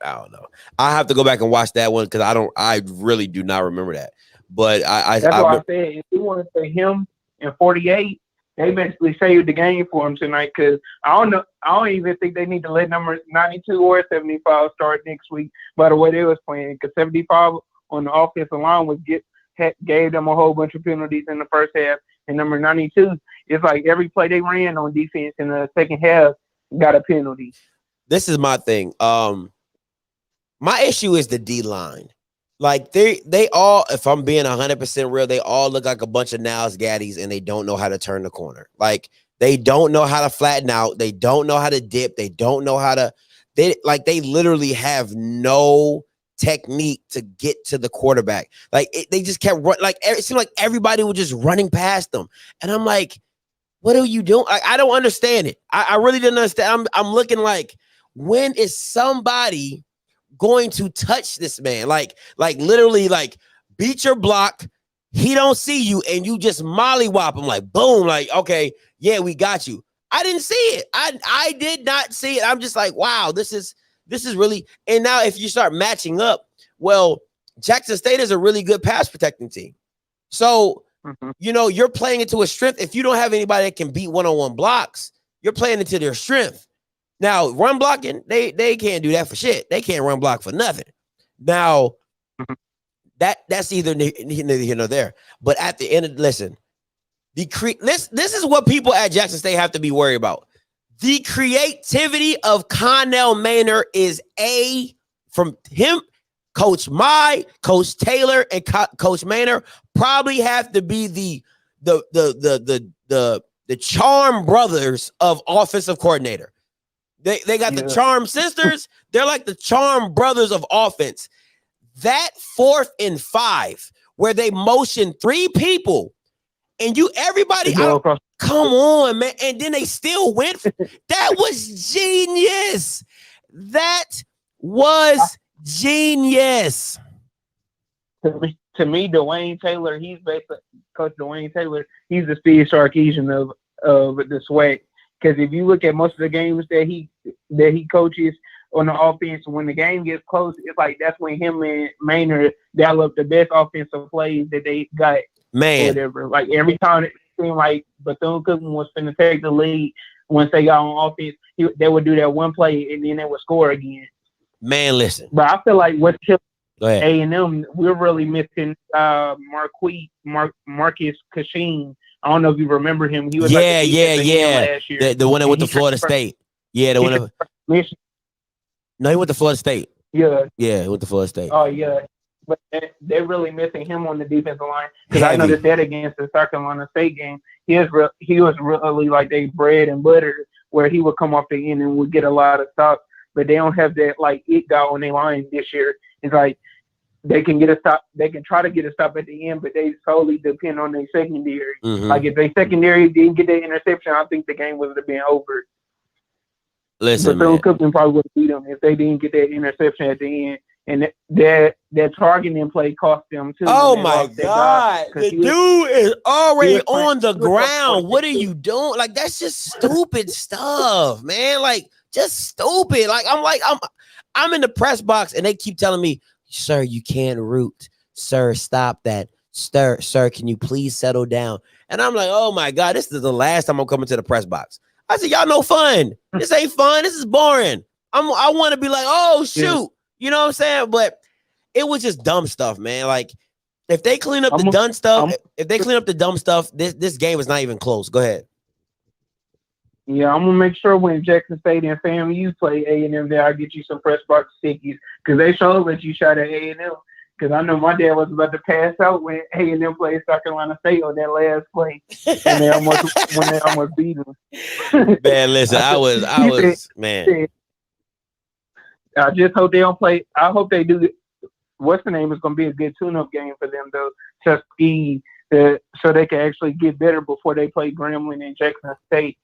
I don't know. I have to go back and watch that one, because I really do not remember that. But that's why I said if it wasn't for him in 48, they basically saved the game for him tonight. Because I don't even think they need to let numbers 92 or 75 start next week by the way they was playing. Because 75 on the offensive line gave them a whole bunch of penalties in the first half, and number 92. It's like every play they ran on defense in the second half got a penalty. This is my thing. My issue is the D line. Like they all, if I'm being 100% real, they all look like a bunch of Niles Gaddies, and they don't know how to turn the corner. Like they don't know how to flatten out. They don't know how to dip. They don't know how to. They literally have no technique to get to the quarterback. Like they just kept run. Like it seemed like everybody was just running past them, and I'm like, what are you doing? I don't understand it. I really didn't understand. I'm looking like, when is somebody going to touch this man? Like literally, like beat your block. He don't see you, and you just mollywop him like boom. Like, okay, yeah, we got you. I didn't see it. I did not see it. I'm just like, wow, this is really. And now if you start matching up, well, Jackson State is a really good pass protecting team. So, you're playing into a strength. If you don't have anybody that can beat one-on-one blocks, you're playing into their strength. Now, run blocking, they can't do that for shit. They can't run block for nothing. Now, that's either neither here nor there. But at the end of this is what people at Jackson State have to be worried about. The creativity of Connell Maynor is from him. Coach Mai, Coach Taylor, and Coach Maynor probably have to be the Charm brothers of offensive coordinator. They got the Charm sisters. They're like the Charm brothers of offense. That 4th and 5 where they motion 3 people, and everybody come on, man, and then they still went. That was genius. That was genius. To to me, Dwayne Taylor, he's basically Coach Dwayne Taylor. He's the Steve Sarkisian of the SWAC. Because if you look at most of the games that he coaches on the offense, when the game gets close, it's like that's when him and Maynard develop the best offensive plays that they got. Man, whatever. Like every time it seemed like Bethune-Cookman was finna take the lead, once they got on offense, they would do that one play and then they would score again. Man, listen. But I feel like what's killing Go ahead. A&M, we're really missing Marcus Casheen. I don't know if you remember him. He was yeah. last year. The one that went to Florida State. Yeah, the one that. No, he went to Florida State. Yeah, he went to Florida State. Oh yeah, but they're really missing him on the defensive line because I noticed that against the South Carolina State game, he was really like they bread and butter where he would come off the end and would get a lot of stops, but they don't have that like it guy on their line this year. It's like they can get a stop, they can try to get a stop at the end, but they solely depend on their secondary. Mm-hmm. Like if their secondary didn't get that interception, I think the game would have been over. Listen, Bethune-Cookman probably would have beat them if they didn't get that interception at the end. And that targeting play cost them too. Oh my God. The dude is already on the ground. What are you doing? Like, that's just stupid stuff, man. Like, just stupid. Like, I'm in the press box and they keep telling me, sir, you can't root. Sir, stop that. Sir, can you please settle down? And I'm like, oh my God, this is the last time I'm coming to the press box. I said, y'all no fun. This ain't fun. This is boring. I want to be like, oh shoot. Yeah. You know what I'm saying? But it was just dumb stuff, man. Like, if they clean up the dumb stuff, this game is not even close. Go ahead. Yeah, I'm gonna make sure when Jackson State and FAMU play A&M, there I'll get you some press box stickies because they showed that you shot at A&M. Because I know my dad was about to pass out when A&M played South Carolina State on that last play, and they almost beat them. Man, listen, I was man. I just hope they don't play. I hope they do. What's the name? Is going to be a good tune-up game for them, though, Tuskegee, so they can actually get better before they play Grambling and Jackson State.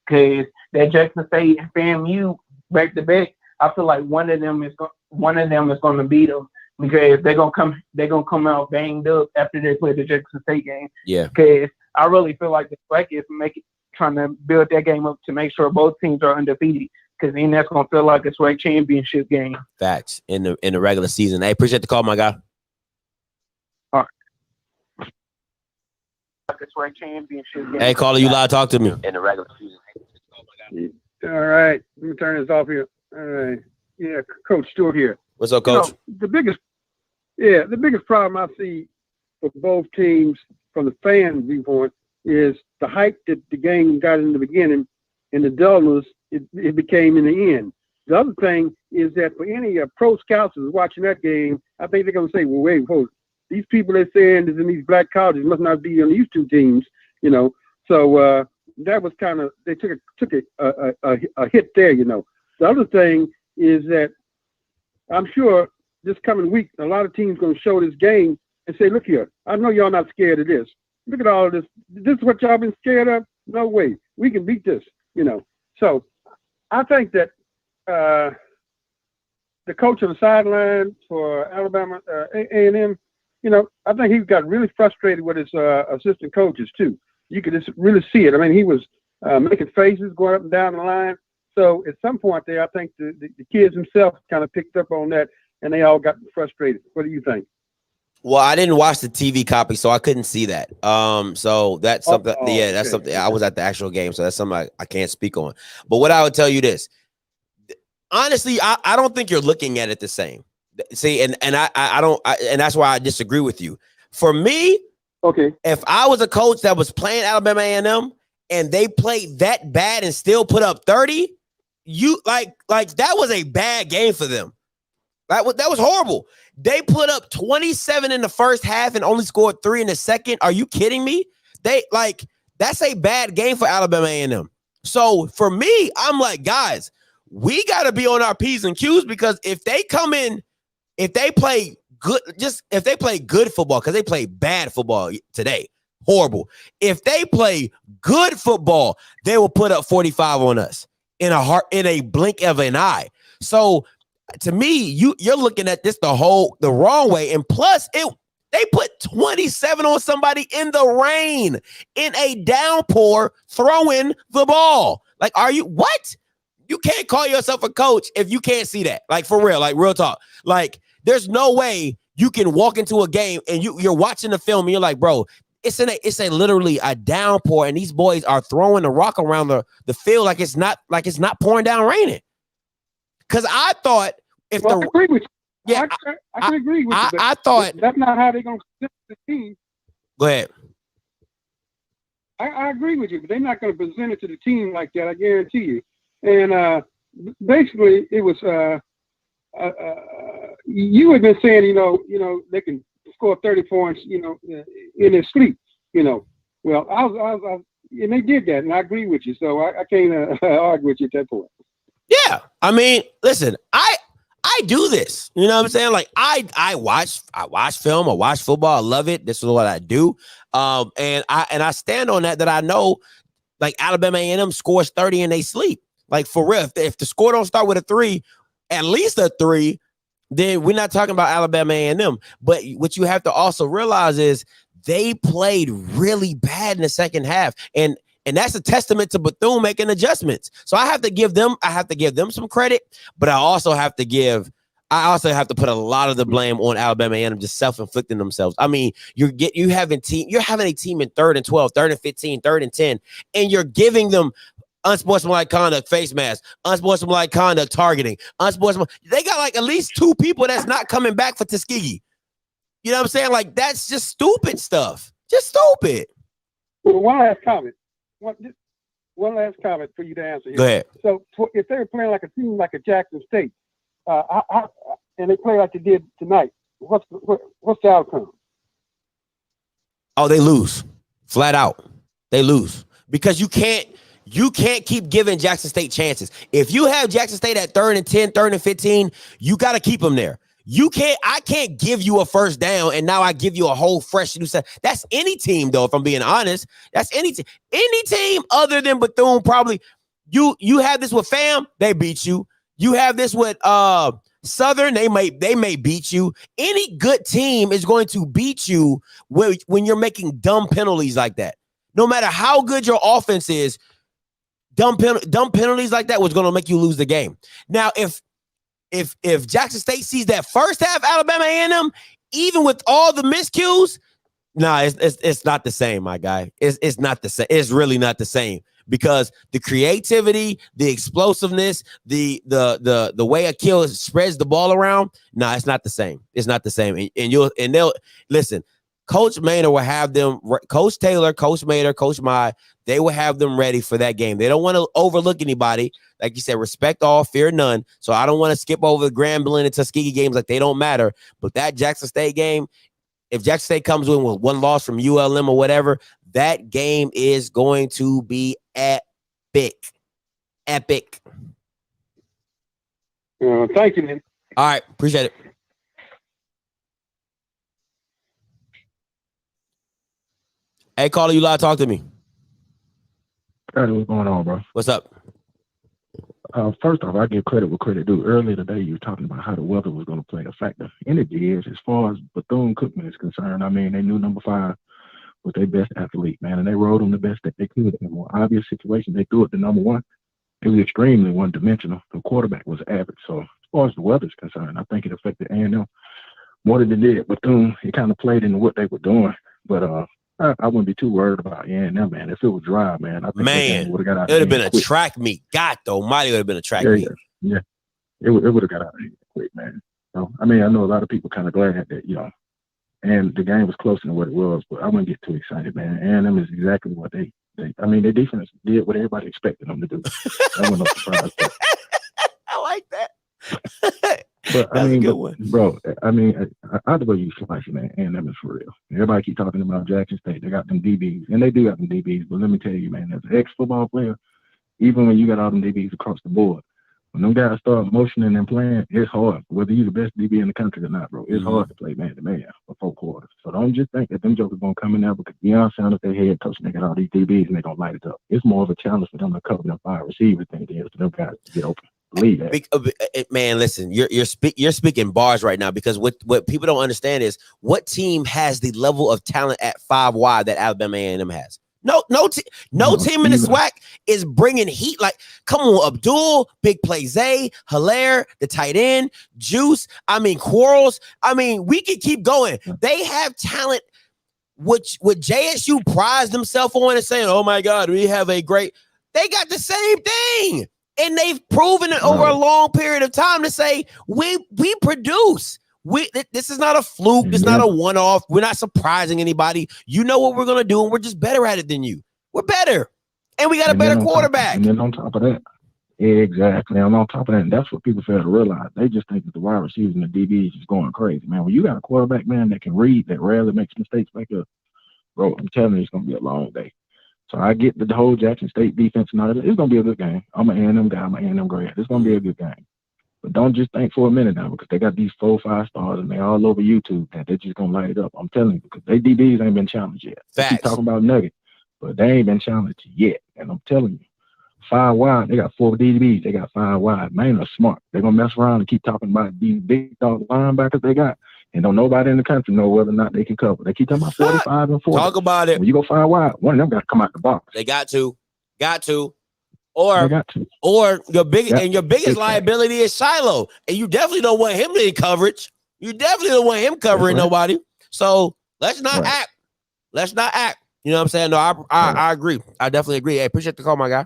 Because that Jackson State and FAMU back to back, I feel like one of them is going to beat them because they're gonna come out banged up after they play the Jackson State game. Yeah. Because I really feel like the SWAC is trying to build that game up to make sure both teams are undefeated. Because then that's gonna feel like a SWAC championship game. Facts in the regular season. Hey, appreciate the call, my guy. All right. Like a SWAC championship game. Hey, caller, you live. Talk to me in the regular season. All right, let me turn this off here. All right, yeah, Coach Stewart here. What's up, Coach? The biggest problem I see for both teams from the fan viewpoint is the hype that the game got in the beginning and the dullness it became in the end. The other thing is that for any pro scouts who's watching that game, I think they're going to say, well, wait, hold. These people they're saying is in these black colleges must not be on these two teams, you know. So that was kind of, they took a hit there, you know. The other thing is that I'm sure this coming week, a lot of teams going to show this game and say, look here, I know y'all not scared of this. Look at all of this. This is what y'all been scared of? No way. We can beat this, you know. So I think that the coach on the sideline for Alabama A&M, you know, I think he got really frustrated with his assistant coaches too. You could just really see it. I mean, he was making faces going up and down the line. So at some point there, I think the kids themselves kind of picked up on that, and they all got frustrated. What do you think? Well, I didn't watch the TV copy, so I couldn't see that. So that's something. That's something. I was at the actual game, so that's something I can't speak on. But what I would tell you this, honestly, I don't think you're looking at it the same. See, and I don't, and that's why I disagree with you. For me, okay, if I was a coach that was playing Alabama A&M and they played that bad and still put up 30, you like that was a bad game for them. That was horrible. They put up 27 in the first half and only scored 3 in the second. Are you kidding me? That's a bad game for Alabama A&M. So for me, I'm like, guys, we got to be on our P's and Q's because if they come in, if they play good football, because they play bad football today, horrible. If they play good football, they will put up 45 on us in a blink of an eye. So to me, you're looking at this the wrong way. And plus, They put 27 on somebody in the rain, in a downpour, throwing the ball. Like, are you what? You can't call yourself a coach if you can't see that. Like, for real, like real talk. Like, there's no way you can walk into a game and you're watching the film and you're like, bro, it's a literally a downpour, and these boys are throwing the rock around the field like it's not pouring down raining. Because I thought if I agree with you. Yeah, I can agree with you. I thought that's not how they're going to present the team. Go ahead. I agree with you, but they're not going to present it to the team like that. I guarantee you. And basically, it was you had been saying, you know, they can score 30 points, you know, in their sleep. You know, well, I was, and they did that, and I agree with you. So I can't argue with you at that point. Yeah, I mean, listen, I do this. You know what I'm saying? Like I watch film, I watch football, I love it. This is what I do. And I stand on that I know, like, Alabama A&M scores 30 and they sleep. Like, for real, if the score don't start with a 3, at least a 3, then we're not talking about Alabama A&M. But what you have to also realize is they played really bad in the second half, and that's a testament to Bethune making adjustments. So I have to give them some credit, but I also have to put a lot of the blame on Alabama A&M just self-inflicting themselves. I mean, you're having a team in 3rd and 12, 3rd and 15, 3rd and 10, and you're giving them unsportsmanlike conduct, face mask, unsportsmanlike conduct, targeting, They got like at least 2 people that's not coming back for Tuskegee. You know what I'm saying? Like, that's just stupid stuff. Just stupid. Well, one last comment. One last comment for you to answer here. Go ahead. So if they were playing like a team like a Jackson State, and they play like they did tonight, what's the outcome? Oh, they lose. Flat out. They lose. Because you can't keep giving Jackson State chances. If you have Jackson State at 3rd and 10, 3rd and 15, you got to keep them there. I can't give you a first down and now I give you a whole fresh new set. That's any team, though, if I'm being honest. That's any team. Any team other than Bethune, probably. You have this with FAM, they beat you. You have this with Southern, they may beat you. Any good team is going to beat you when you're making dumb penalties like that. No matter how good your offense is, dumb penalties like that was going to make you lose the game. Now, if Jackson State sees that first half Alabama A&M, even with all the miscues, it's not the same, my guy. It's not the same. It's really not the same, because the creativity, the explosiveness, the way Akil spreads the ball around, it's not the same. It's not the same. And they'll listen. Coach Maynard will have them. Coach Taylor, Coach Maynard, Coach Mai, they will have them ready for that game. They don't want to overlook anybody. Like you said, respect all, fear none. So I don't want to skip over the Grambling and Tuskegee games like they don't matter. But that Jackson State game, if Jackson State comes in with 1 loss from ULM or whatever, that game is going to be epic. Epic. Thank you, man. All right. Appreciate it. Hey, caller, you live. Talk to me. Hey, what's going on, bro? What's up? First off, I give credit where credit due. Earlier today, you were talking about how the weather was going to play a factor. And it is. As far as Bethune-Cookman is concerned, I mean, they knew number 5 was their best athlete, man, and they rode him the best that they could. In a more obvious situation, they threw it to number 1. It was extremely one-dimensional. The quarterback was average. So as far as the weather is concerned, I think it affected A&M more than it did Bethune. It kind of played into what they were doing. But I wouldn't be too worried about A&M, man. If it was dry, man, I think it would have got out. It would have been a track meet. God, though, mighty would have been a track meet. Yeah. It would have got out of here quick, man. So, I mean, I know a lot of people kind of glad that, you know, and the game was closer than what it was, but I wouldn't get too excited, man. A&M is exactly what they I mean, their defense did what everybody expected them to do. That was no surprise. I like that. But I mean, bro, I mean, either way you slice it, man, A&M is for real. Everybody keep talking about Jackson State. They got them DBs, and they do got them DBs. But let me tell you, man, as an ex-football player, even when you got all them DBs across the board, when them guys start motioning and playing, it's hard. Whether you're the best DB in the country or not, bro, it's hard to play man-to-man for 4 quarters. So don't just think that them jokers going to come in there because Deion Sanders, their head coach, and they got all these DBs and they going to light it up. It's more of a challenge for them to cover them 5 receivers than it is for them guys to get open. Believe that. Man, listen, you're speaking bars right now, because what people don't understand is what team has the level of talent at 5 wide that Alabama A&M has. No team in the SWAC is bringing heat. Like, come on, Abdul, Big Play Zay, Hilaire, the tight end, Juice. I mean, Quarles. I mean, we can keep going. They have talent, which JSU prides themselves on and saying, "Oh my God, we have a great." They got the same thing, and they've proven it over a long period of time to say we produce. This is not a fluke. This is not a one-off. We're not surprising anybody. You know what we're gonna do, and we're just better at it than you. We're better, and we got a better quarterback. And then on top of that, exactly. And on top of that, and that's what people fail to realize. They just think that the wide receivers and the DBs is going crazy, man. When you got a quarterback, man, that can read, that rarely makes mistakes like a bro, I'm telling you, it's gonna be a long day. So I get the whole Jackson State defense and all that. It's gonna be a good game. I'm an A&M guy. I'm an A&M grad. It's gonna be a good game. But don't just think for a minute now, because they got these 4-5 stars and they all over YouTube that they're just gonna light it up. I'm telling you, because they DBs ain't been challenged yet. They keep talking about Nugget, but they ain't been challenged yet. And I'm telling you, 5 wide, they got 4 DBs. They got 5 wide. Man, are smart. They're gonna mess around and keep talking about these big dog linebackers they got. And don't nobody in the country know whether or not they can cover. They keep talking about 45 and 40. Talk about it. When you go 5 wide, one of them got to come out the box. They got to. Or your biggest liability is Shiloh, and you definitely don't want him in coverage. You definitely don't want him covering nobody. So let's not act. Let's not act. You know what I'm saying? No, I agree. I definitely agree. Hey, appreciate the call, my guy.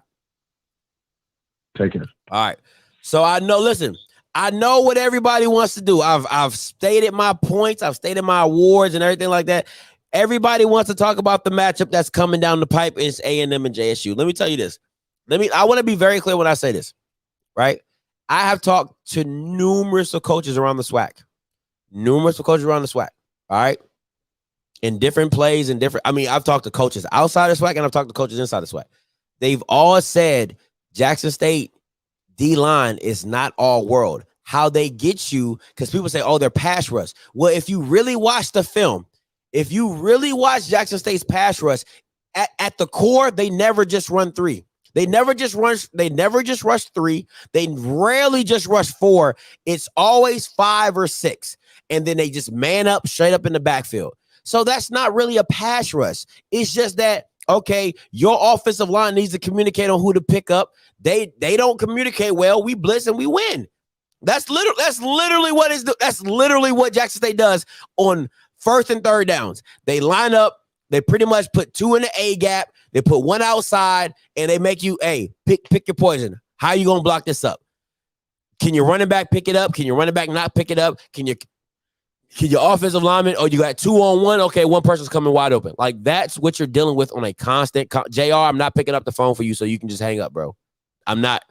Take care. All right. So I know what everybody wants to do. I've stated my points. I've stated my awards and everything like that. Everybody wants to talk about the matchup that's coming down the pipe. It's A&M and JSU. Let me tell you this. I want to be very clear when I say this, right? I have talked to numerous of coaches around the SWAC. All right? In different plays and I've talked to coaches outside the SWAC and I've talked to coaches inside the SWAC. They've all said Jackson State D-line is not all world. How they get you, because people say, oh, they're pass rush. Well, if you really watch the film, if you really watch Jackson State's pass rush, at the core, they never just run 3. They never just rush 3. They rarely just rush 4. It's always 5 or 6. And then they just man up straight up in the backfield. So that's not really a pass rush. It's just that, okay, your offensive line needs to communicate on who to pick up. They don't communicate well. We blitz and we win. That's literally what Jackson State does on 1st and 3rd downs. They line up. They pretty much put 2 in the A gap. They put 1 outside, and they make you, pick your poison. How are you going to block this up? Can your running back pick it up? Can your running back not pick it up? Can your offensive lineman, you got 2 on 1? Okay, one person's coming wide open. Like, that's what you're dealing with on a constant. JR, I'm not picking up the phone for you so you can just hang up, bro. I'm not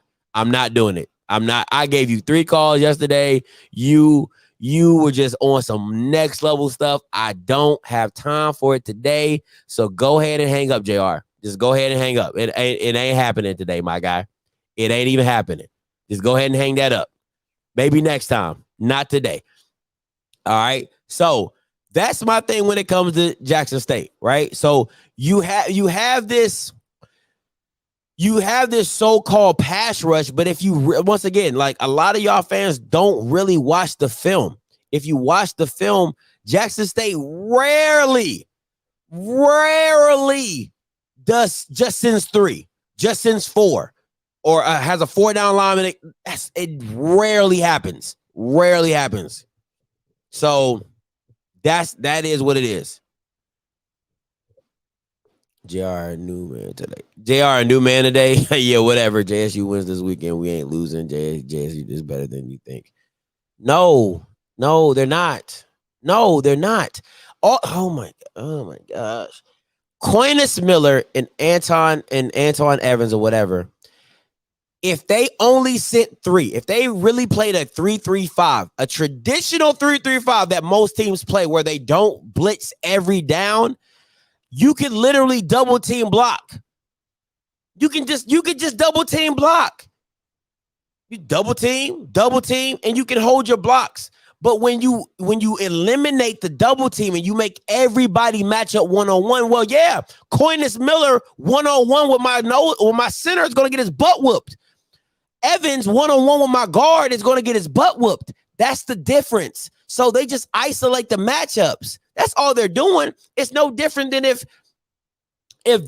doing it. I gave you 3 calls yesterday. You were just on some next level stuff. I don't have time for it today. So go ahead and hang up, JR. Just go ahead and hang up. It ain't happening today, my guy. It ain't even happening. Just go ahead and hang that up. Maybe next time. Not today. All right. So that's my thing when it comes to Jackson State, right? So you have this so-called pass rush, but if you once again, like, a lot of y'all fans don't really watch the film. If you watch the film, Jackson State rarely does just sends 3, just sends 4, or has a 4-down lineman. It rarely happens. So that is what it is. JR new man today. Yeah, whatever. JSU wins this weekend. We ain't losing. JSU is better than you think. No, they're not. Oh my gosh. Coinus Miller and Anton Evans or whatever. If they only sent 3, if they really played a 3-3-5, a traditional 3-3-5 that most teams play where they don't blitz every down, you can literally double team block. You could just double team block. You double team, and you can hold your blocks. But when you eliminate the double team and you make everybody match up 1-on-1, well, yeah, Coinus Miller 1-on-1 with my center is going to get his butt whooped. Evans one-on-one with my guard is going to get his butt whooped. That's the difference. So they just isolate the matchups. That's all they're doing. It's no different than if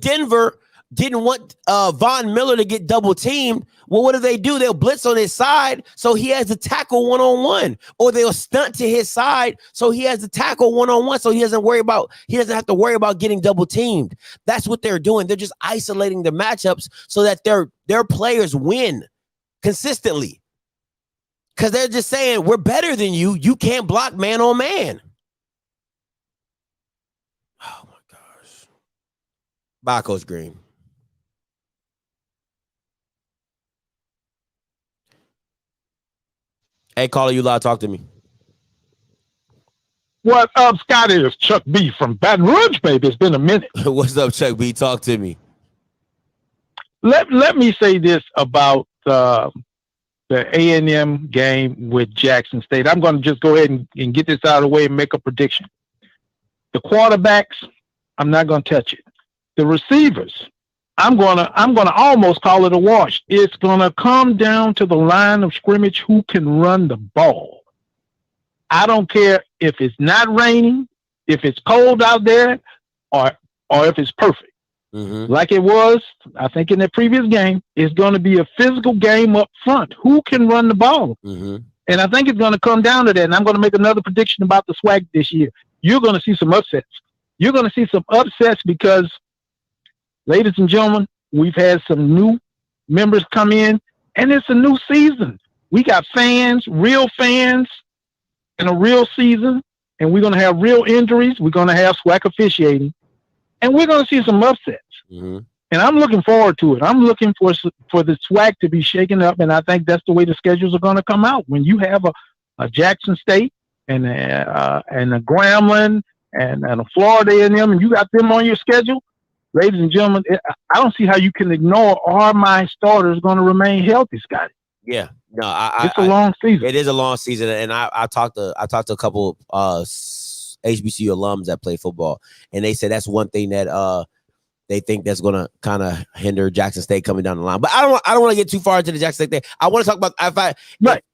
Denver didn't want Von Miller to get double teamed. Well, what do? They'll blitz on his side so he has to tackle one-on-one, or they'll stunt to his side so he has to tackle one-on-one so he doesn't have to worry about getting double teamed. That's what they're doing. They're just isolating the matchups so that their players win consistently. Because they're just saying, we're better than you. You can't block man on man. Oh, my gosh. Bye, Coach Green. Hey, caller, you loud. Talk to me. What up, Scotty? It's Chuck B from Baton Rouge, baby. It's been a minute. What's up, Chuck B? Talk to me. Let me say this about the A&M game with Jackson State. I'm going to just go ahead and get this out of the way and make a prediction. The quarterbacks, I'm not going to touch it. The receivers, I'm gonna almost call it a wash. It's gonna come down to the line of scrimmage who can run the ball. I don't care if it's not raining, if it's cold out there, or if it's perfect. Mm-hmm. Like it was, I think, in the previous game. It's going to be a physical game up front. Who can run the ball? Mm-hmm. And I think it's going to come down to that. And I'm going to make another prediction about the SWAC this year. You're going to see some upsets. You're going to see some upsets because, ladies and gentlemen, we've had some new members come in, and it's a new season. We got fans, real fans, in a real season, and we're going to have real injuries. We're going to have SWAC officiating, and we're going to see some upsets. Mm-hmm. And I'm looking forward to it. I'm looking for the SWAC to be shaken up, and I think that's the way the schedules are going to come out. When you have a Jackson State and a Grambling and a Florida A&M, and you got them on your schedule, ladies and gentlemen, I don't see how you can ignore are my starters going to remain healthy, Scotty. Yeah, no, it's a long season. It is a long season, and I talked to a couple HBCU alums that play football, and they said that's one thing that they think that's going to kind of hinder Jackson State coming down the line. But I don't want to get too far into the Jackson State thing. I want to talk about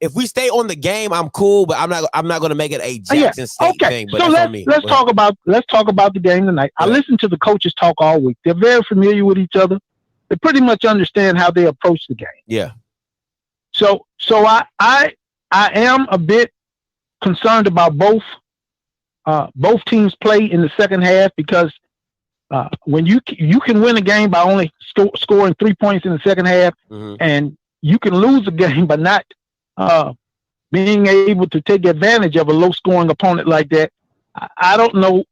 if we stay on the game, I'm cool, but I'm not going to make it a Jackson State thing. But so let's talk about the game tonight. I listened to the coaches talk all week. They're very familiar with each other. They pretty much understand how they approach the game. Yeah. So I am a bit concerned about both teams play in the second half, because when you can win a game by only scoring 3 points in the second half, mm-hmm. and you can lose a game by not being able to take advantage of a low-scoring opponent like that. I don't know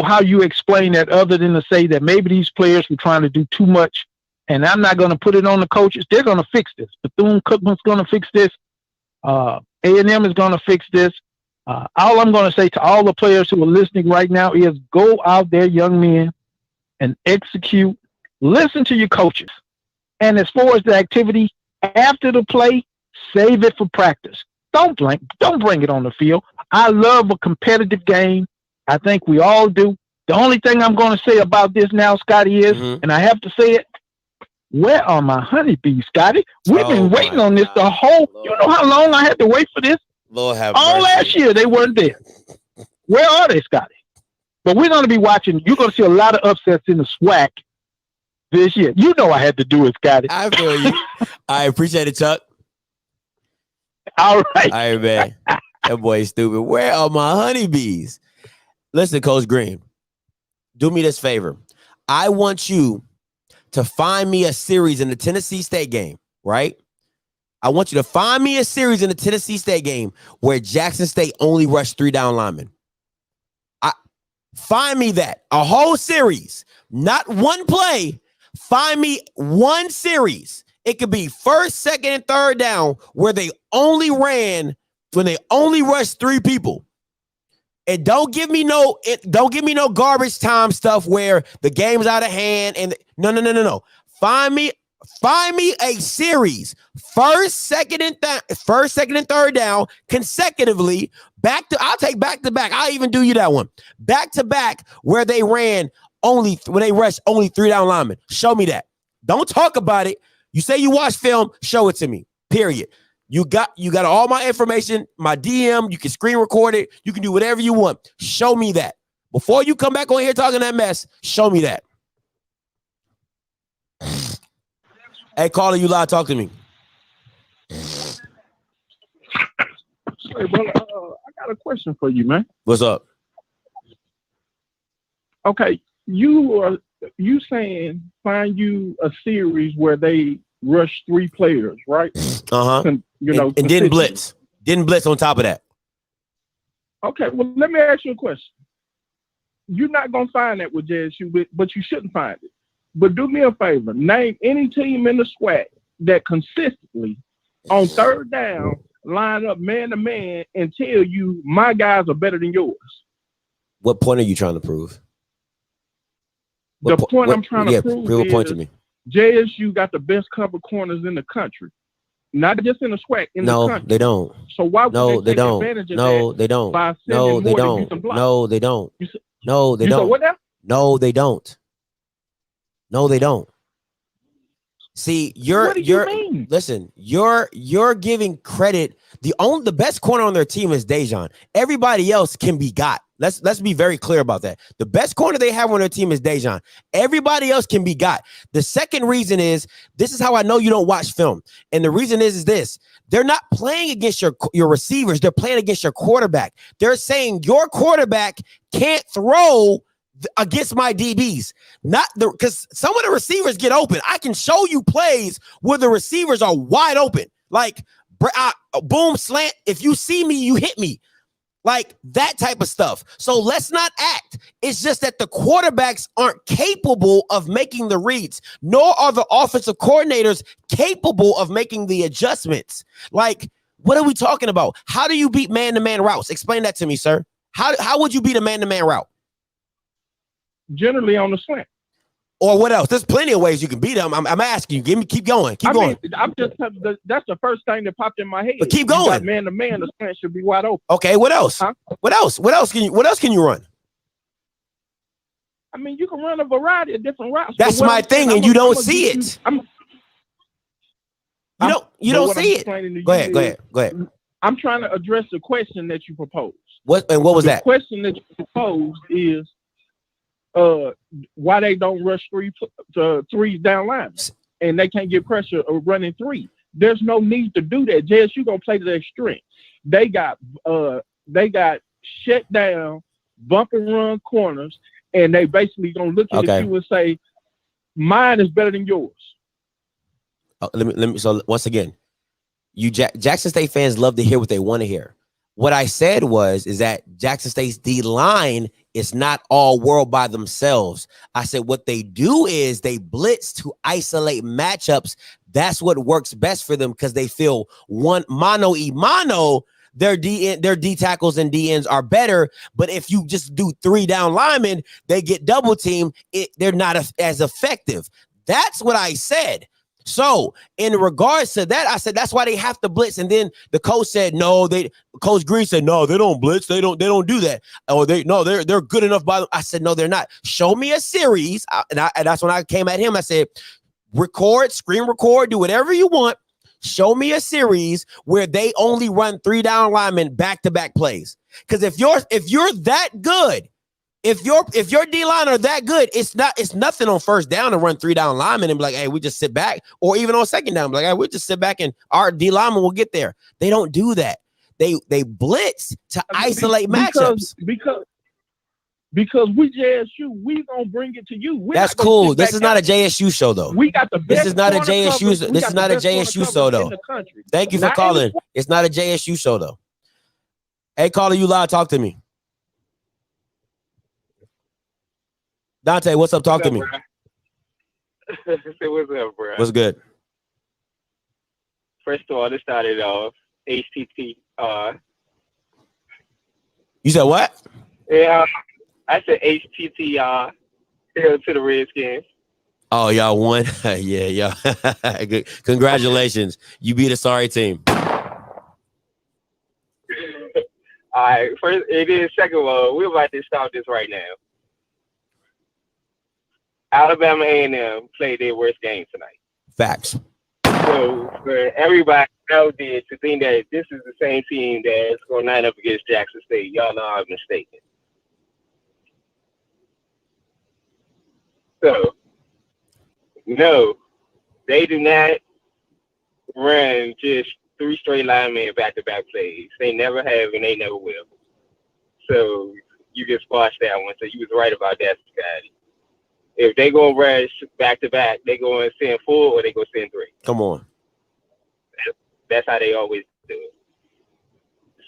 how you explain that, other than to say that maybe these players were trying to do too much. And I'm not going to put it on the coaches. They're going to fix this. Bethune-Cookman's going to fix this. A&M is going to fix this. All I'm going to say to all the players who are listening right now is go out there, young men, and execute. Listen to your coaches. And as far as the activity after the play, save it for practice. Don't bring it on the field. I love a competitive game. I think we all do. The only thing I'm going to say about this now, Scotty, is, and I have to say it, where are my honeybees, Scotty? We've been waiting on this the whole, Lord. You know how long I had to wait for this? Lord have all mercy. Last year, they weren't there. Where are they, Scotty? But we're going to be watching. You're going to see a lot of upsets in the SWAC this year. You know I had to do it, Scotty. I feel you. I appreciate it, Chuck. All right. All right, man. That boy's stupid. Where are my honeybees? Listen, Coach Green, do me this favor. I want you to find me a series in the Tennessee State game, right? I want you to find me a series in the Tennessee State game where Jackson State only rushed 3 down linemen. Find me that. A whole series, not one play. Find me one series. It could be first, second, and third down where they only rushed 3 people. And don't give me no garbage time stuff where the game's out of hand. And no. Find me a series. First, second, and third down consecutively. I'll take back to back. I'll even do you that one. Back to back where they rushed only 3 down linemen. Show me that. Don't talk about it. You say you watch film, show it to me. Period. You got all my information, my DM. You can screen record it. You can do whatever you want. Show me that. Before you come back on here talking that mess, show me that. Hey, caller, you live. Talk to me. Hey, brother, I got a question for you, man. What's up? Okay, you saying find you a series where they rush 3 players, right? And didn't blitz. Didn't blitz on top of that. Okay, well, let me ask you a question. You're not gonna find that with JSU, but you shouldn't find it. But do me a favor, name any team in the SWAC that consistently on third down line up man to man and tell you my guys are better than yours. What point are you trying to prove? I'm trying to prove what point is to me? JSU got the best cover corners in the country, not just in the SWAC. In the country. They don't. So why would they take don't. advantage of No, that? they don't. By No, they more don't. to use and block? No, they don't. No, they You said don't. what now? No, they don't. No, they don't. See, What do you mean? Listen, you're giving credit. The best corner on their team is Dejan. Everybody else can be got. Let's be very clear about that. The best corner they have on their team is Dejan. Everybody else can be got. The second reason is, this is how I know you don't watch film. And the reason is this: they're not playing against your receivers. They're playing against your quarterback. They're saying your quarterback can't throw against my DBs, because some of the receivers get open. I can show you plays where the receivers are wide open, like boom slant. If you see me, you hit me, like that type of stuff. So let's not act. It's just that the quarterbacks aren't capable of making the reads, nor are the offensive coordinators capable of making the adjustments. Like, what are we talking about? How do you beat man-to-man routes? Explain that to me, sir. How would you beat a man-to-man route? Generally on the slant. Or what else? There's plenty of ways you can beat them. I'm asking you. Keep going. Keep going. That's the first thing that popped in my head. But keep going. Man to man, the slant should be wide open. Okay. What else? Huh? What else? What else can you run? I mean, you can run a variety of different routes. That's my thing, and you don't see it. You don't see it. Go ahead. I'm trying to address the question that you proposed. What was that? The question that you proposed is why they don't rush threes down lines and they can't get pressure of running 3. There's no need to do that. JSU gonna play to their strength. They got shut down, bump and run corners, and they basically gonna look at you and say, mine is better than yours. Let me. So once again, Jackson State fans love to hear what they want to hear. What I said is that Jackson State's D line is not all world by themselves. I said what they do is they blitz to isolate matchups. That's what works best for them, because they feel one mano y mano, their D tackles and D ends are better. But if you just do 3 down linemen, they get double teamed. They're not as effective. That's what I said. So in regards to that, I said that's why they have to blitz. And then the coach said no. Coach Green said no, they don't blitz. They don't do that. Or they're good enough by them. I said no, they're not. Show me a series, and that's when I came at him. I said, screen record, do whatever you want. Show me a series where they only run 3 down linemen back-to-back plays. Because if you're that good. If your D-line are that good, it's nothing on first down to run 3 down linemen and be like, hey, we just sit back. Or even on second down, be like, hey, we just sit back and our D-lineman will get there. They don't do that. They blitz to isolate matchups. Because we JSU, we gonna bring it to you. That's cool. This is not a JSU show though. We got the best. This is not a JSU. This is not a JSU show though. Thank you for calling. It's not a JSU show though. Hey, caller, you live. Talk to me. Dante, what's up? Talk to me. What's up, bro? What's good? First of all, this started off HTT. You said what? Yeah, I said HTT. Hell to the Redskins. Oh, y'all won. Yeah. Congratulations. You beat a sorry team. All right. First, it is second one. We're about to start this right now. Alabama A&M played their worst game tonight. Facts. So for everybody did to think that this is the same team that's going to line up against Jackson State. Y'all are mistaken. So, no, they do not run just 3 straight linemen back-to-back plays. They never have, and they never will. So you just squashed that one. So you was right about that, Scotty. If they go rush back-to-back, they go and send 4 or they go send 3. Come on. That's how they always do it.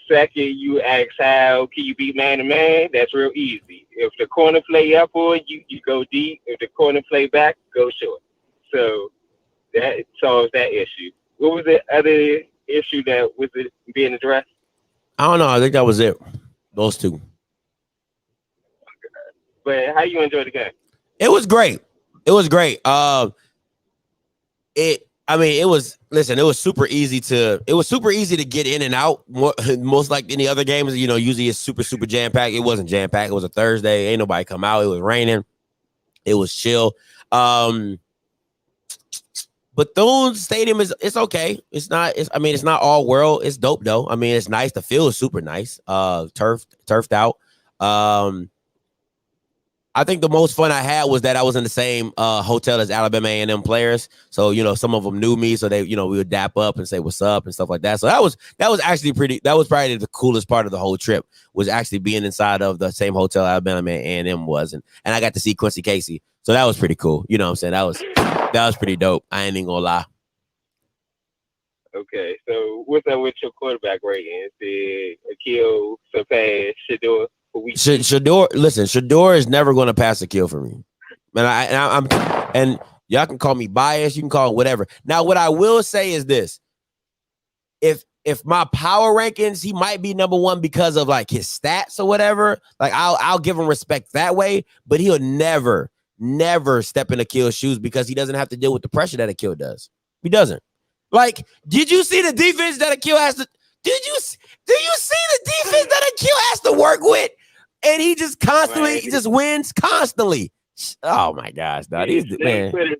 Second, you ask how can you beat man-to-man? That's real easy. If the corner play up for you, you go deep. If the corner play back, go short. So that solves that issue. What was the other issue that was it being addressed? I don't know. I think that was it. Those two. But how you enjoy the game? It was great. It was great. It was super easy to get in and out. Most like any other games, usually it's super jam-packed. It wasn't jam-packed. It was a Thursday. Ain't nobody come out. It was raining. It was chill. Bethune Stadium it's okay. It's not all world. It's dope though. I mean, it's nice. The field is super nice. Turfed out. I think the most fun I had was that I was in the same hotel as Alabama A&M players. So, some of them knew me. So they, we would dap up and say what's up and stuff like that. So that was actually that was probably the coolest part of the whole trip, was actually being inside of the same hotel Alabama A&M was. And I got to see Quincy Casey. So that was pretty cool. You know what I'm saying? That was pretty dope. I ain't even gonna lie. Okay. So what's up with your quarterback ratings? Did Akil surpass Shedeur? Shedeur is never going to pass a kill for me, and y'all can call me biased, you can call it whatever. Now, what I will say is this: if my power rankings, he might be number 1 because of like his stats or whatever. Like I'll give him respect that way, but he'll never step in Akil's shoes because he doesn't have to deal with the pressure that Akil does. He doesn't. Like, did you see the defense that Akil has to? Do you see the defense that Akil has to work with? And he just constantly just wins constantly. Oh my gosh, dog. He's the man. Did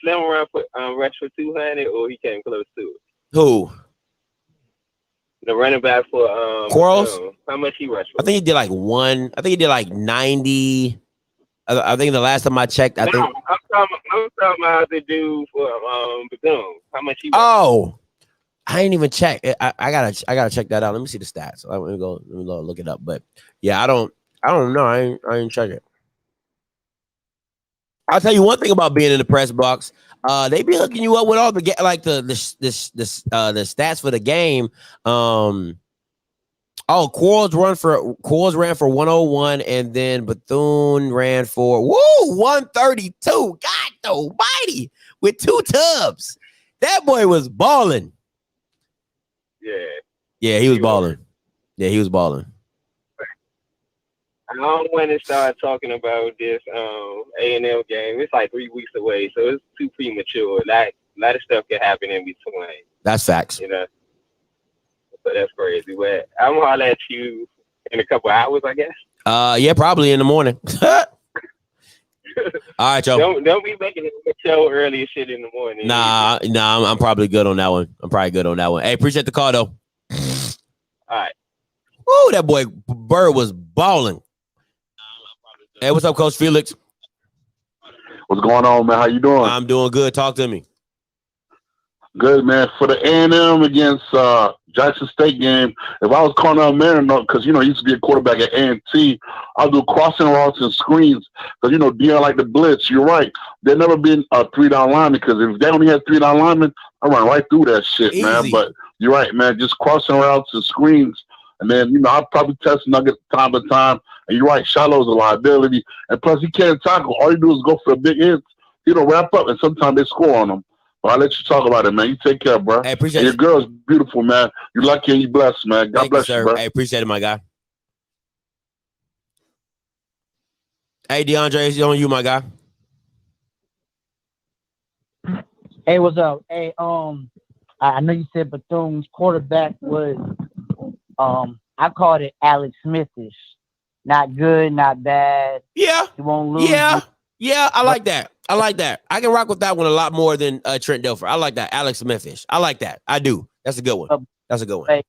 Slim run for rush for 200 or he came close to it? Who? The running back for Quarles? how much he rushed for? I think he did like 90. I think the last time I checked, I'm talking about the dude for Bethune. How much he rushed? Oh. I ain't even check. I gotta check that out. Let me see the stats. Let me go look it up. But yeah, I don't know. I ain't check it. I'll tell you one thing about being in the press box. They be hooking you up with all the stats for the game. Quarles ran for 101, and then Bethune ran for 132. God almighty, with 2 tubs. That boy was balling. Yeah, he was balling. Yeah, he was balling. I don't want to start talking about this A&M game. It's like 3 weeks away, so it's too premature. A lot of stuff can happen in between. That's facts. So that's crazy. But I'm gonna holler at you in a couple hours, I guess. Yeah, probably in the morning. All right, y'all. Don't be making a show early shit in the morning. Nah, I'm probably good on that one. Hey, appreciate the call though. All right. Woo, that boy Bird was balling. Hey, what's up, Coach Felix? What's going on, man? How you doing? I'm doing good. Talk to me. Good, man. For the A&M against Jackson State game, if I was Cornell Mariner, because, he used to be a quarterback at A&T, I'll do crossing routes and screens because, Deion like the blitz. You're right. There never been a 3-down lineman because if they only had 3-down linemen, I run right through that shit, Easy. Man. But you're right, man. Just crossing routes and screens. And then, I'll probably test Nugget time to time. And you're right, Shiloh's a liability. And plus, he can't tackle. All you do is go for a big hit. Wrap up, and sometimes they score on him. But I'll let you talk about it, man. You take care, bro. I appreciate it. Your girl's beautiful, man. You're lucky and you're blessed, man. God bless you, bro. I appreciate it, my guy. Hey, DeAndre, it's on you, my guy. Hey, what's up? Hey, I know you said Bethune's quarterback was, I called it Alex Smithish. Not good, not bad. Yeah. He won't lose. Yeah, I like that. I like that. I can rock with that one a lot more than Trent Dilfer. I like that. Alex Memphis. I like that. I do. That's a good one. That's a good one. Hey,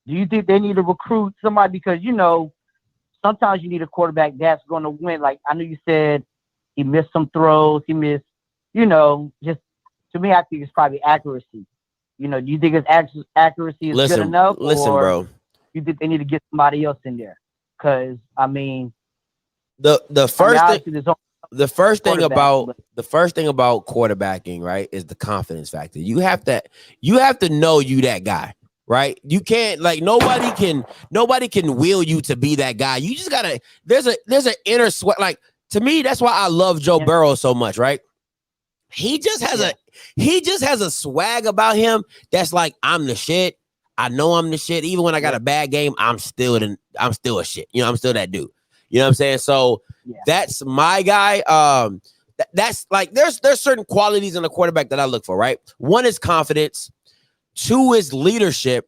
do you think they need to recruit somebody? Because, sometimes you need a quarterback that's going to win. Like, I know you said he missed some throws. He missed, just to me, I think it's probably accuracy. Do you think his accuracy is good enough? Listen, or bro. You think they need to get somebody else in there? Because, the first thing about quarterbacking, right, is the confidence factor. You have to know you that guy, right? You can't, like, nobody can will you to be that guy. You just gotta. There's an inner sweat. Like, to me, that's why I love Joe Burrow so much, right? He just has a swag about him that's like, I'm the shit. I know I'm the shit. Even when I got a bad game, I'm still a shit. I'm still that dude. You know what I'm saying? So that's my guy. That's like, there's certain qualities in a quarterback that I look for, right? One is confidence, 2 is leadership,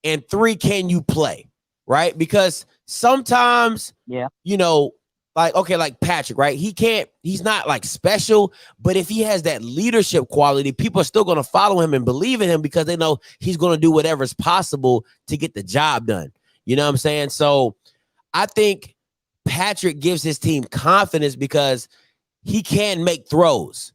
and 3, can you play, right? Because sometimes, like Patrick, right? He's not like special, but if he has that leadership quality, people are still going to follow him and believe in him because they know he's going to do whatever's possible to get the job done. You know what I'm saying? So I think Patrick gives his team confidence because he can make throws.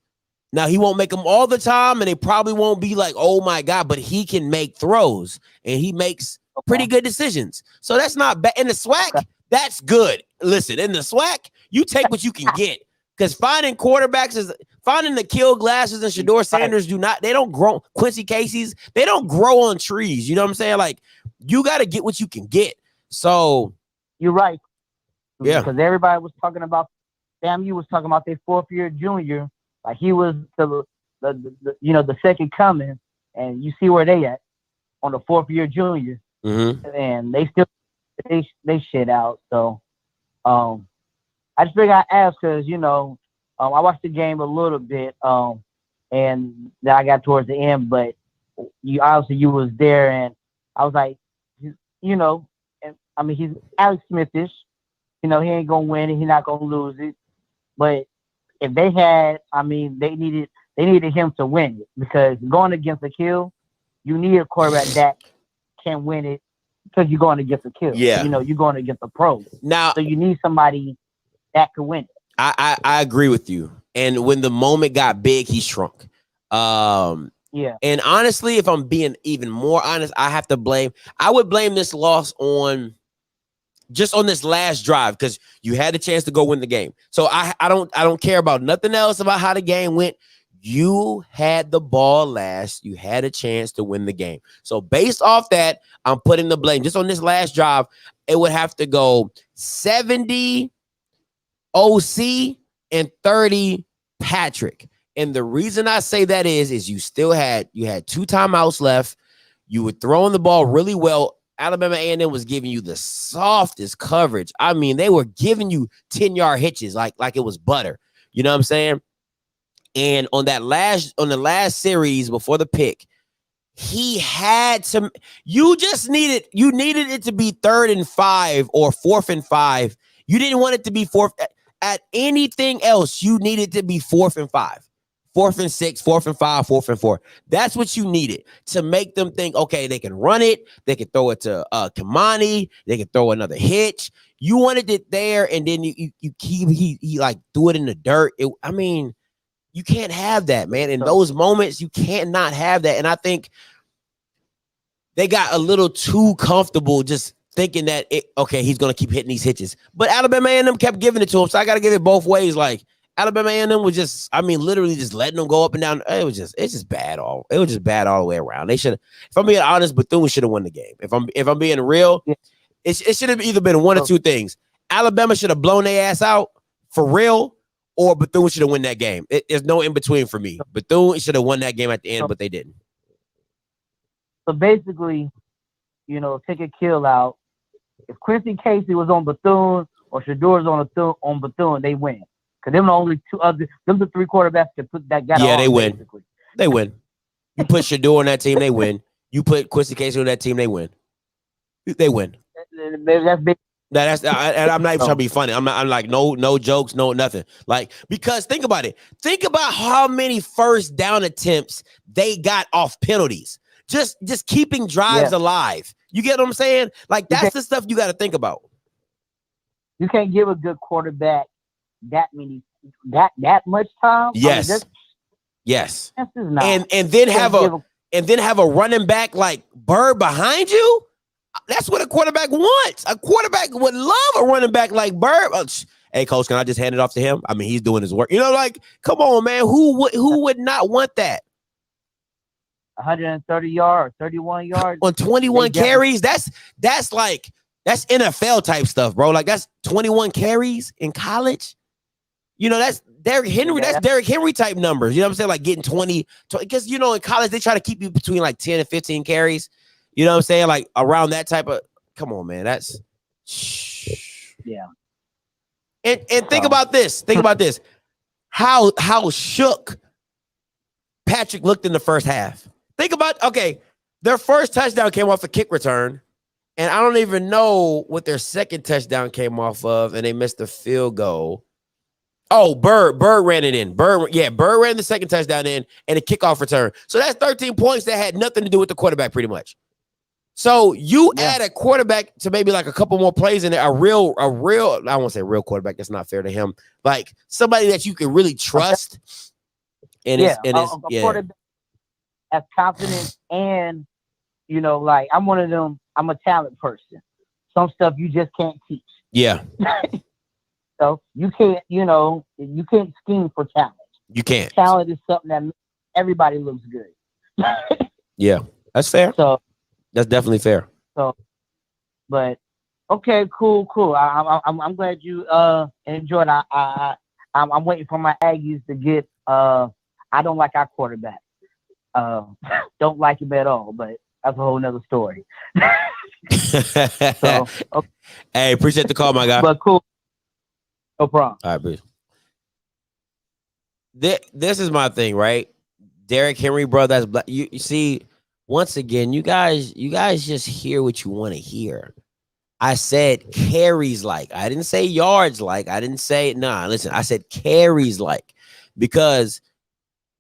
Now, he won't make them all the time, and they probably won't be like, oh my God, but he can make throws, and he makes pretty good decisions. So that's not bad. In the SWAC, that's good. Listen, in the SWAC, you take what you can get, because finding quarterbacks finding the Kill Glasses and Shador Sanders they don't grow. Quincy Casey's, they don't grow on trees. You know what I'm saying? Like, you got to get what you can get. So you're right. Yeah. Because everybody was talking about, you was talking about their 4th year junior. Like, he was the second coming, and you see where they at on the 4th year junior. Mm-hmm. And they still they shit out. So I just figured I'd ask because I watched the game a little bit, and then I got towards the end, but you was there, and I was like, and I mean, he's Alex Smithish. He ain't gonna win it. He's not gonna lose it. But if they had, they needed him to win it, because going against a Kill, you need a quarterback that can win it, because you're going against a Kill. Yeah. You're going against a pro. Now, so you need somebody that can win it. I agree with you. And when the moment got big, he shrunk. Yeah. And honestly, if I'm being even more honest, I would blame this loss on this last drive, because you had the chance to go win the game. So I don't care about nothing else about how the game went. You had the ball last. You had a chance to win the game. So based off that, I'm putting the blame just on this last drive. It would have to go 70 OC and 30 Patrick. And the reason I say that is you had 2 timeouts left. You were throwing the ball really well. Alabama A&M was giving you the softest coverage. I mean, they were giving you 10-yard hitches like it was butter. You know what I'm saying? And on the last series before the pick, he had some. You needed it to be 3rd and 5 or 4th and 5. You didn't want it to be 4th at anything else. You needed to be 4th and 5, 4th and 6, 4th and 5, 4th and 4. That's what you needed to make them think, okay, they can run it. They can throw it to Kamani. They can throw another hitch. You wanted it there, and then he like threw it in the dirt. You can't have that, man. In those moments, you cannot have that. And I think they got a little too comfortable just thinking that, he's going to keep hitting these hitches. But Alabama A&M kept giving it to him, so I got to give it both ways. Like, Alabama A&M was just, literally just letting them go up and down. It's just bad all the way around. They should, if I'm being honest, Bethune should have won the game. If I'm being real, it should have either been one or two things. Alabama should have blown their ass out for real, or Bethune should have won that game. There's no in between for me. Bethune should have won that game at the end, but they didn't. So basically, take a Kill out. If Quincy Casey was on Bethune or Shador's on Bethune, they win. Because them the only the 3 quarterbacks that put that guy on. Yeah, they win. Basically. They win. You put Shador on that team, they win. You put Quincy Casey on that team, they win. They win. That's big. And I'm not even trying to be funny. I'm like no jokes, no nothing. Like, because think about it. Think about how many first down attempts they got off penalties. Just keeping drives alive. You get what I'm saying? Like, that's the stuff you got to think about. You can't give a good quarterback that much time. Yes. Yes. And then have a running back like Bird behind you. That's what a quarterback wants. A quarterback would love a running back like Bird. Hey, coach, can I just hand it off to him? I mean, he's doing his work. You know, like, come on, man. Who would not want that? 130 yards, 31 yards on 21 carries. That's NFL type stuff, bro. Like, that's 21 carries in college. You know, that's Derrick Henry. That's Derrick Henry type numbers. You know what I'm saying? Like getting 20, because, you know, in college, they try to keep you between like 10 and 15 carries. You know what I'm saying? Like around that type of, come on, man. That's, yeah. And think about this. Think about this. How shook Patrick looked in the first half. Think about, okay, their first touchdown came off a kick return, and I don't even know what their second touchdown came off of, and they missed the field goal. Oh, Bird ran it in. Bird ran the second touchdown in and a kickoff return. So that's 13 points that had nothing to do with the quarterback, pretty much. So you add a quarterback to maybe like a couple more plays in there, a real, I won't say real quarterback. That's not fair to him. Like somebody that you can really trust. And a quarterback as confident, and, you know, like, I'm one of them. I'm a talent person. Some stuff you just can't teach. Yeah. So you can't, you know, you can't scheme for talent. You can't. Talent is something that everybody looks good. Yeah, that's fair. So that's definitely fair. So, but okay, cool. I'm glad you enjoyed. I'm waiting for my Aggies to get. I don't like our quarterback. Don't like him at all. But that's a whole nother story. So, okay. Hey, appreciate the call, my guy. But cool. No problem. All right, please. This is my thing, right? Derrick Henry, bro. That's black. You see, once again, you guys just hear what you want to hear. I said carries like. I didn't say yards like. I didn't say, listen, I said carries like, because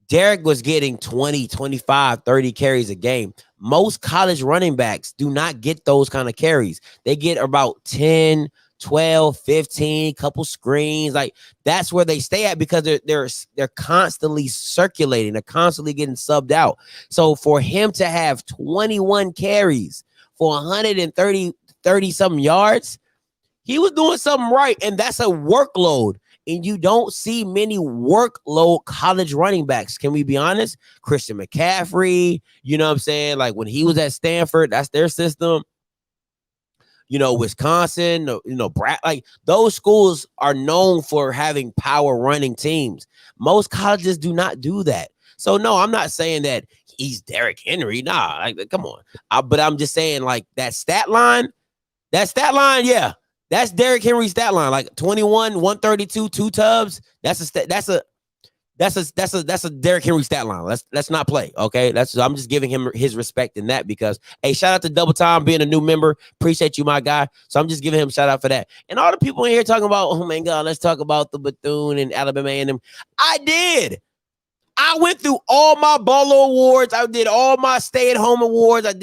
Derrick was getting 20, 25, 30 carries a game. Most college running backs do not get those kind of carries. They get about 10, 12, 15, couple screens. Like, that's where they stay at, because they're constantly circulating. They're constantly getting subbed out. So for him to have 21 carries for 130 something yards, he was doing something right. And that's a workload. And you don't see many workload college running backs. Can we be honest? Christian McCaffrey, you know what I'm saying? Like when he was at Stanford, that's their system. You know, Wisconsin, you know, like those schools are known for having power running teams. Most colleges do not do that. So no, I'm not saying that he's Derrick Henry. Nah, like, come on. But I'm just saying, like, that stat line, yeah. That's Derrick Henry's stat line, like 21, 132, 2 tubs. That's a Derrick Henry stat line. Let's not play, okay? I'm just giving him his respect in that, because, hey, shout out to Double Time being a new member. Appreciate you, my guy. So I'm just giving him a shout out for that. And all the people in here talking about, oh my God, let's talk about the Bethune and Alabama A&M. I did. I went through all my Bolo awards. I did all my stay-at-home awards. I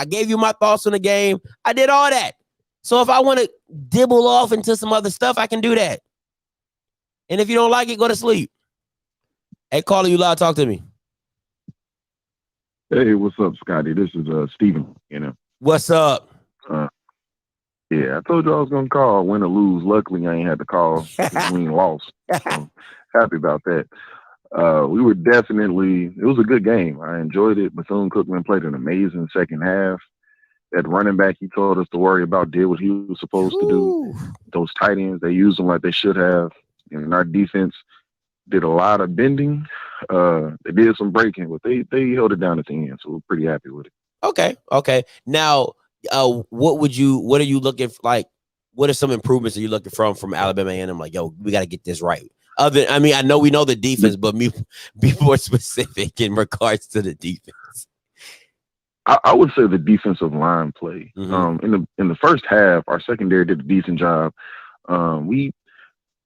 gave you my thoughts on the game. I did all that. So if I want to dibble off into some other stuff, I can do that. And if you don't like it, go to sleep. Hey, caller, you loud, talk to me. Hey, what's up, Scotty? This is Steven. You know. What's up? Yeah, I told you I was gonna call, win or lose. Luckily, I ain't had to call. We ain't lost. So, happy about that. We were definitely. It was a good game. I enjoyed it. Bethune-Cookman played an amazing second half. That running back he told us to worry about did what he was supposed to do. Those tight ends, they used them like they should have. And our defense did a lot of bending. They did some breaking, but they held it down at the end, so we're pretty happy with it. Okay. Now, what are you looking for, like? What are some improvements that you're looking from Alabama A&M? Like, yo, we got to get this right. I know we know the defense, but be more specific in regards to the defense. I would say the defensive line play. Mhm. In the first half, our secondary did a decent job. We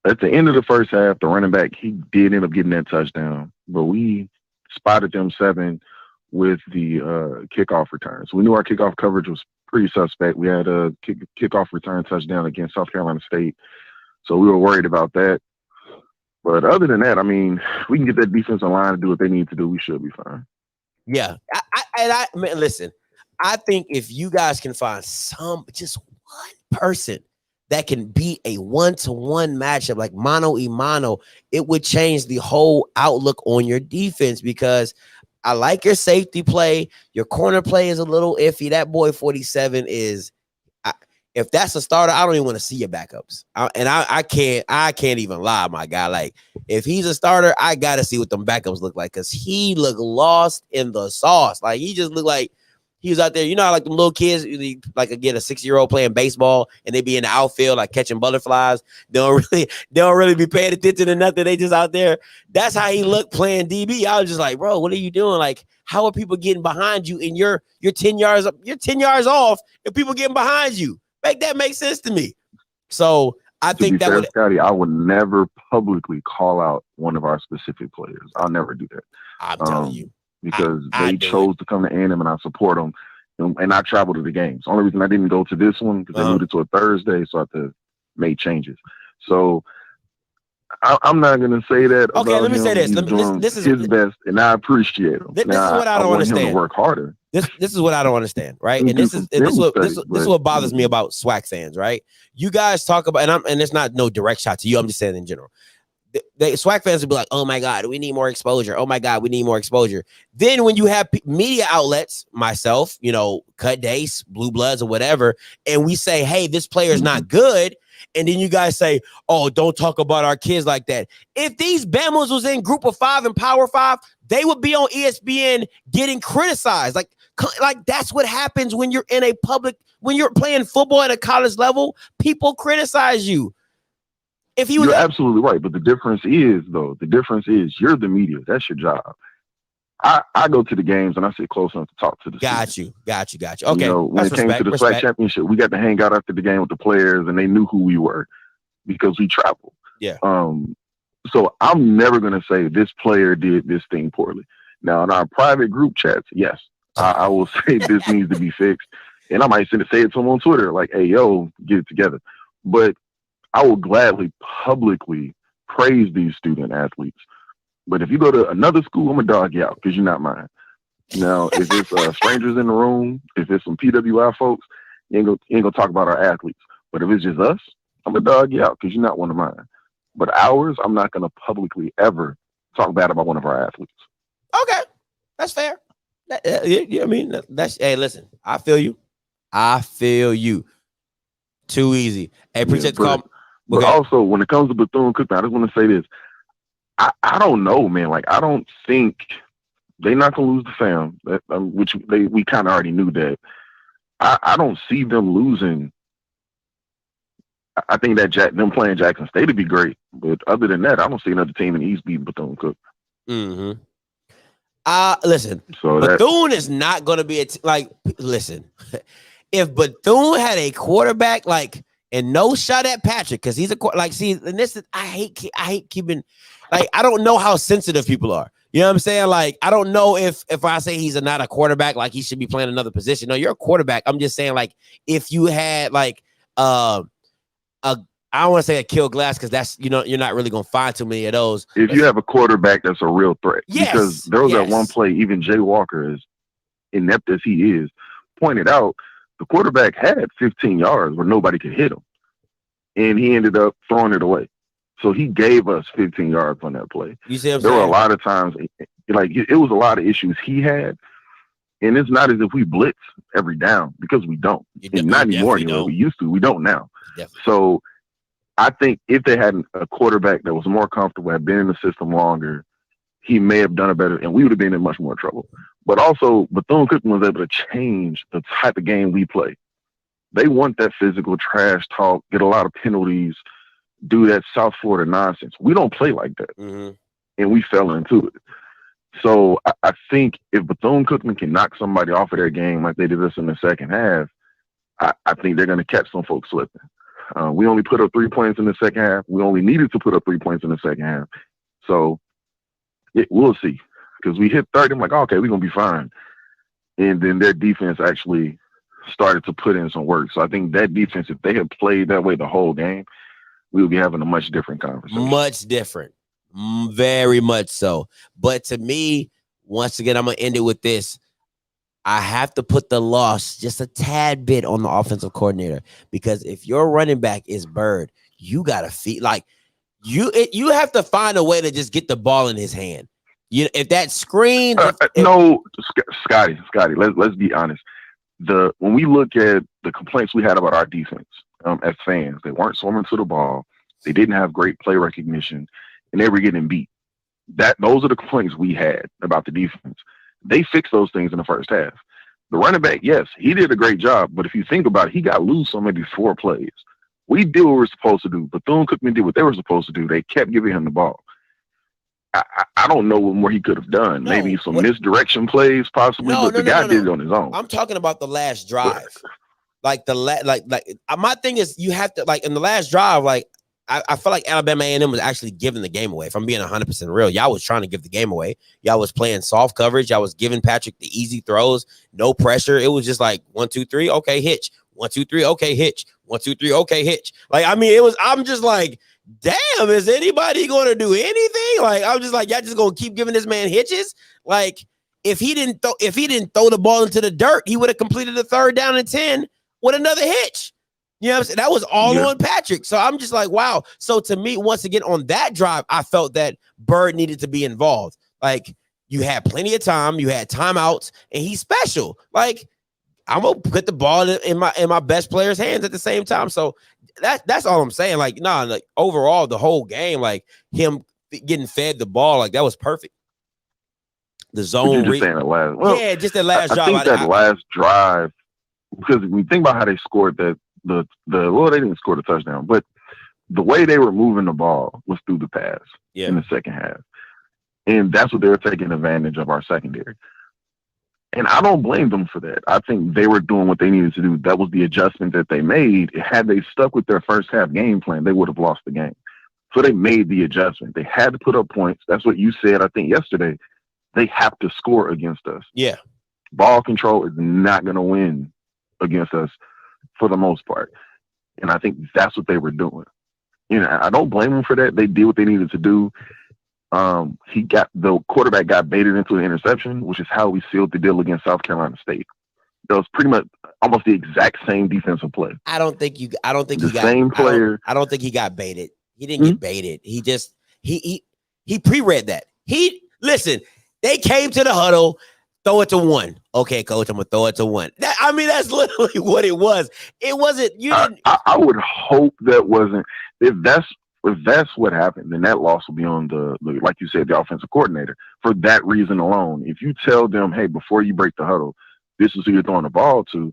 At the end of the first half, the running back, he did end up getting that touchdown, but we spotted them 7 with the kickoff return. So we knew our kickoff coverage was pretty suspect. We had a kickoff return touchdown against South Carolina State, so we were worried about that. But other than that, I mean, we can get that defensive line to do what they need to do. We should be fine. Yeah, man, listen, I think if you guys can find just one person that can beat a 1-to-1 matchup like mano y mano, it would change the whole outlook on your defense, because I like your safety play. Your corner play is a little iffy. That boy 47 is, if that's a starter, I don't even want to see your backups. I can't even lie, my guy. Like, if he's a starter, I gotta see what them backups look like, because he looked lost in the sauce. Like, he just looked like he was out there. You know how like them little kids, like again, a 6-year-old playing baseball and they be in the outfield like catching butterflies. They don't really be paying attention to nothing. They just out there. That's how he looked playing DB. I was just like, bro, what are you doing? Like, how are people getting behind you and you're 10 yards up? You're 10 yards off and people getting behind you. Make that make sense to me. So I think that would, Scotty, I would never publicly call out one of our specific players. I'll never do that. I'm telling you, because they chose to come to A&M and I support them, and I travel to the games. Only reason I didn't go to this one because they moved it to a Thursday, so I had to make changes. So I'm not going to say that. Okay, let me say this. This is his best, and I appreciate him. This is what I don't understand. Him to work harder. This is what I don't understand, right? And this is what bothers me about SWAC fans, right? You guys talk about, and it's not no direct shot to you. I'm just saying in general. The SWAC fans would be like, "Oh my God, we need more exposure. Oh my God, we need more exposure." Then when you have media outlets, myself, Cut Dace, Blue Bloods, or whatever, and we say, "Hey, this player is not good," and then you guys say, "Oh, don't talk about our kids like that." If these Bama's was in Group of 5 and Power 5, they would be on ESPN getting criticized. Like that's what happens when you're in a public, when you're playing football at a college level, people criticize you. If he was, you're absolutely right, but the difference is you're the media. That's your job. I go to the games and I sit close enough to talk to the Got students. you. Okay, when it came to the SWAC championship, we got to hang out after the game with the players, and they knew who we were because we traveled. Yeah. So I'm never gonna say this player did this thing poorly. Now in our private group chats, yes, I will say this needs to be fixed, and I might say it to them on Twitter, like, "Hey, yo, get it together." But I will gladly publicly praise these student athletes. But if you go to another school, I'm going to dog you out because you're not mine. Now, if it's strangers in the room, if it's some PWI folks, you ain't gonna talk about our athletes. But if it's just us, I'm going to dog you out because you're not one of mine. But ours, I'm not going to publicly ever talk bad about one of our athletes. Okay, that's fair. I mean, hey, listen, I feel you. Too easy. Hey, appreciate the call. But also, when it comes to Bethune-Cookman, I just want to say this. I don't know, man. Like, I don't think they're not going to lose the fam, which we kind of already knew that. I don't see them losing. I think that them playing Jackson State would be great. But other than that, I don't see another team in the East beating Bethune-Cookman. Mm-hmm. Listen, so Bethune is not going to be listen, if Bethune had a quarterback and no shot at Patrick, because he's and this is, I hate keeping, I don't know how sensitive people are. You know what I'm saying? Like, I don't know if I say he's not a quarterback, like he should be playing another position. No, you're a quarterback. I'm just saying, if you had I don't want to say a kill glass, because that's, you're not really going to find too many of those. If you have a quarterback that's a real threat. Yes, because there was that one play, even Jay Walker, as inept as he is, pointed out, the quarterback had 15 yards where nobody could hit him, and he ended up throwing it away. So he gave us 15 yards on that play. You see what I'm saying? There were a lot of times, it was a lot of issues he had, and it's not as if we blitz every down, because we don't. And not anymore anyway. We used to. We don't now. So I think if they had a quarterback that was more comfortable, had been in the system longer, he may have done it better, and we would have been in much more trouble. But also, Bethune-Cookman was able to change the type of game we play. They want that physical trash talk, get a lot of penalties, do that South Florida nonsense. We don't play like that. Mm-hmm. And we fell into it. So I think if Bethune-Cookman can knock somebody off of their game like they did us in the second half, I think they're going to catch some folks slipping. We only put up 3 points in the second half. We only needed to put up 3 points in the second half. So we'll see. Because we hit 30, I'm like, okay, we're going to be fine. And then their defense actually started to put in some work. So I think that defense, if they had played that way the whole game, we would be having a much different conversation. Much different. Very much so. But to me, once again, I'm going to end it with this. I have to put the loss just a tad bit on the offensive coordinator, because if your running back is Bird, you got to feed like you have to find a way to just get the ball in his hand. If that screen, no, Scotty, let's be honest. When we look at the complaints we had about our defense as fans, they weren't swarming to the ball, they didn't have great play recognition, and they were getting beat. Those are the complaints we had about the defense. They fixed those things in the first half. The running back, yes, he did a great job, but if you think about it, he got loose on maybe 4 plays. We did what we were supposed to do. Bethune-Cookman did what they were supposed to do. They kept giving him the ball. I don't know what more he could have done. Maybe some misdirection plays, possibly, but the guy did it on his own. I'm talking about the last drive. Like my thing is, you have to, like, in the last drive, like, I feel like Alabama A&M was actually giving the game away. If I'm being 100% real, y'all was trying to give the game away. Y'all was playing soft coverage. Y'all was giving Patrick the easy throws, no pressure. It was just like 1, 2, 3, okay, hitch. 1, 2, 3, okay, hitch. 1, 2, 3, okay, hitch. Like, I mean, I'm just like, damn, is anybody going to do anything? Like, I'm just like, y'all just going to keep giving this man hitches? Like, if he didn't throw the ball into the dirt, he would have completed the 3rd down and 10 with another hitch. You know what I'm saying? That was all on Patrick. So I'm just like, wow. So to me, once again, on that drive, I felt that Bird needed to be involved. Like, you had plenty of time, you had timeouts, and he's special. Like, I'm gonna put the ball in my best player's hands at the same time. So that's all I'm saying. Like, like overall, the whole game, like him getting fed the ball, like that was perfect. The zone. Just saying the last. Well, just the last drive. I think last drive, because when you think about how they scored that. They didn't score the touchdown, but the way they were moving the ball was through the pass in the second half. And that's what they were taking advantage of our secondary. And I don't blame them for that. I think they were doing what they needed to do. That was the adjustment that they made. Had they stuck with their first half game plan, they would have lost the game. So they made the adjustment. They had to put up points. That's what you said, I think, yesterday. They have to score against us. Yeah. Ball control is not going to win against us for the most part. And I think that's what they were doing. I don't blame them for that. They did what they needed to do. The quarterback got baited into an interception, which is how we sealed the deal against South Carolina State. That was pretty much almost the exact same defensive play. I don't think he got same player. I don't think he got baited. He didn't get baited. He just he pre-read that. Listen, they came to the huddle. Throw it to 1. Okay, coach, I'm gonna throw it to 1. That's literally what it was. It wasn't. I would hope that wasn't. If that's what happened, then that loss will be on the like you said, the offensive coordinator. For that reason alone, if you tell them, hey, before you break the huddle, this is who you're throwing the ball to,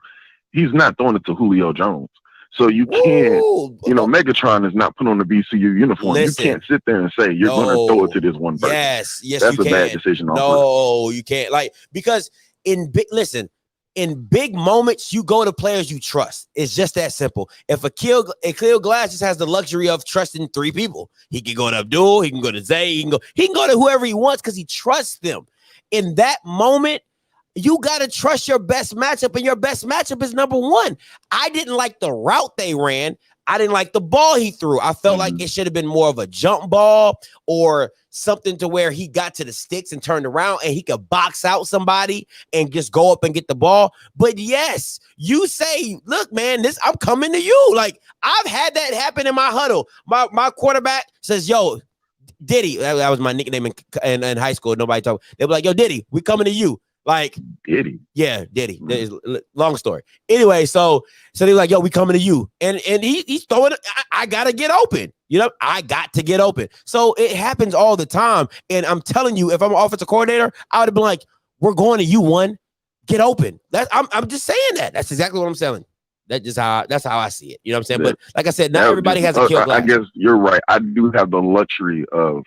he's not throwing it to Julio Jones. So you can't, Megatron is not put on the VCU uniform. Listen, you can't sit there and say you're going to throw it to this one person. Yes, that's you a bad decision. No, you can't. Like, because in big moments, you go to players you trust. It's just that simple. If Khalil Glass just has the luxury of trusting 3 people, he can go to Abdul, he can go to Zay, he can go to whoever he wants because he trusts them. In that moment, you got to trust your best matchup, and your best matchup is number 1. I didn't like the route they ran. I didn't like the ball he threw. I felt like it should have been more of a jump ball or something to where he got to the sticks and turned around and he could box out somebody and just go up and get the ball. But yes, you say, look, man, I'm coming to you. Like, I've had that happen in my huddle. My quarterback says, yo, Diddy, that was my nickname in high school. Nobody talked. They were like, yo, Diddy, we coming to you. Like, Diddy. Yeah, Diddy. Long story. Anyway, so they're like, yo, we coming to you. And he's throwing it. I gotta get open. I got to get open. So it happens all the time. And I'm telling you, if I'm an offensive coordinator, I would have been like, we're going to you, 1. Get open. I'm just saying that. That's exactly what I'm saying. That's how I see it. You know what I'm saying? But like I said, not everybody has a kill glass. I guess you're right. I do have the luxury of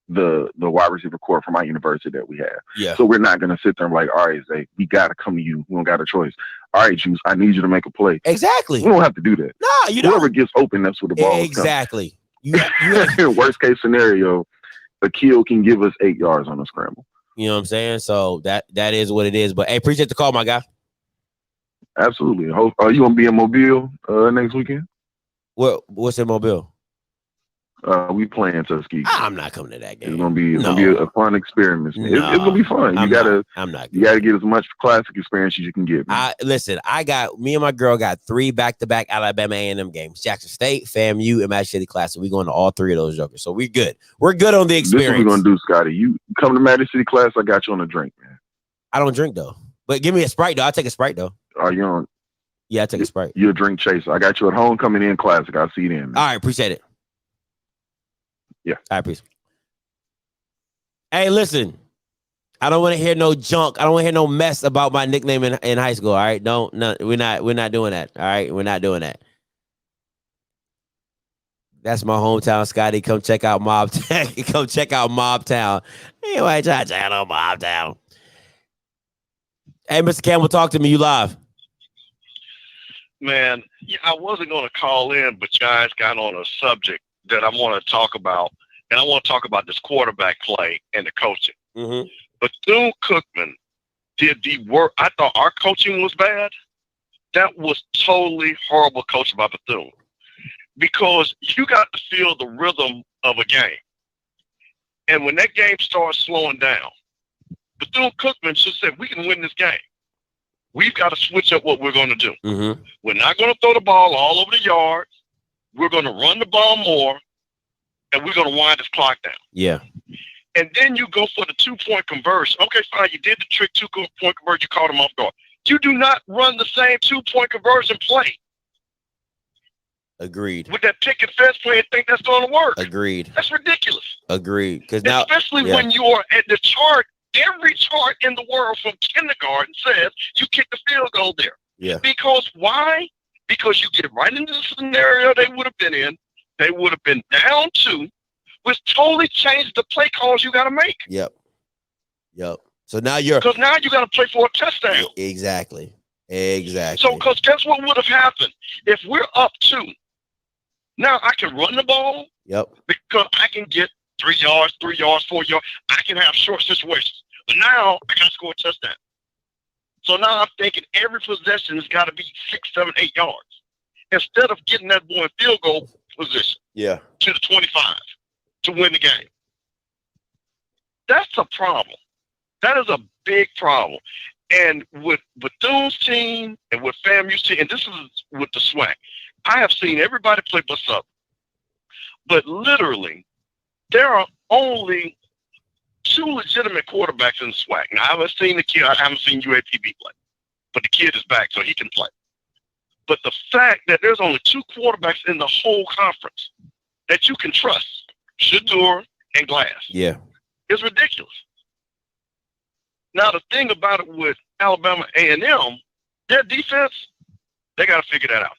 the wide receiver core from our university that we have. Yeah. So we're not gonna sit there and be like, all right, Zay, we gotta come to you. We don't got a choice. All right, Juice, I need you to make a play. Exactly. We don't have to do that. No, you don't. Whoever gets open, that's where the ball is coming. Exactly. Worst case scenario, Akil can give us 8 yards on a scramble. You know what I'm saying? So that is what it is. But hey, appreciate the call, my guy. Absolutely. Are you gonna be in Mobile next weekend? What's in Mobile? We playing Tuskegee. I'm not coming to that game. It's gonna be a fun experiment. It's gonna be fun. You gotta get as much classic experience as you can get. Listen, me and my girl got 3 back-to-back Alabama A&M games: Jackson State, FAMU, and Magic City Classic. We going to all 3 of those jokers, so we're good. We're good on the experience. This is what we're gonna do, Scotty. You come to Magic City Class, I got you on a drink, man. I don't drink though, but give me a Sprite though. I'll take a Sprite though. Are you on? Yeah, I take a Sprite. You're a drink chaser. I got you at Homecoming in Classic. I'll see you then, man. All right, appreciate it. Yeah. All right, peace. Hey, listen. I don't want to hear no junk. I don't want to hear no mess about my nickname in high school. All right. No, we're not doing that. All right. We're not doing that. That's my hometown, Scotty. Come check out Mobtown. Come check out Mobtown. Anyway, try to check out Mobtown. Hey, Mr. Campbell, talk to me. You live. Man, I wasn't going to call in, but you guys got on a subject that I want to talk about, and I want to talk about this quarterback play and the coaching. Mm-hmm. Bethune-Cookman did the work. I thought our coaching was bad. That was totally horrible coaching by Bethune, because you got to feel the rhythm of a game. And when that game starts slowing down, Bethune-Cookman just said, we can win this game. We've got to switch up what we're going to do. Mm-hmm. We're not going to throw the ball all over the yard. We're going to run the ball more, and we're going to wind this clock down. Yeah. And then you go for the 2-point conversion. Okay, fine. You did the trick 2-point conversion. You caught them off guard. You do not run the same 2-point conversion play. Agreed. With that picket fence play and think that's going to work. Agreed. That's ridiculous. Agreed. Because now, especially when you are at the chart, every chart in the world from kindergarten says you kick the field goal there. Yeah. Because why? Because you get right into the scenario they would have been in. They would have been down 2, which totally changed the play calls you got to make. Yep. So now because now you got to play for a touchdown. Exactly. So because guess what would have happened if we're up 2? Now I can run the ball. Yep. Because I can get 3 yards, 4 yards. I can have short situations. But now I got to score a touchdown. So now I'm thinking every possession has got to be 6, 7, 8 yards instead of getting that boy in field goal position. Yeah. To the 25 to win the game. That's a problem. That is a big problem. And with Bethune's team and with FAMU's team, and this is with the SWAC, I have seen everybody play bus up. But literally, there are only 2 legitimate quarterbacks in the SWAC. Now, I haven't seen the kid. I haven't seen UAPB play. But the kid is back, so he can play. But the fact that there's only 2 quarterbacks in the whole conference that you can trust, Shador and Glass, is ridiculous. Now, the thing about it with Alabama A&M, their defense, they got to figure that out.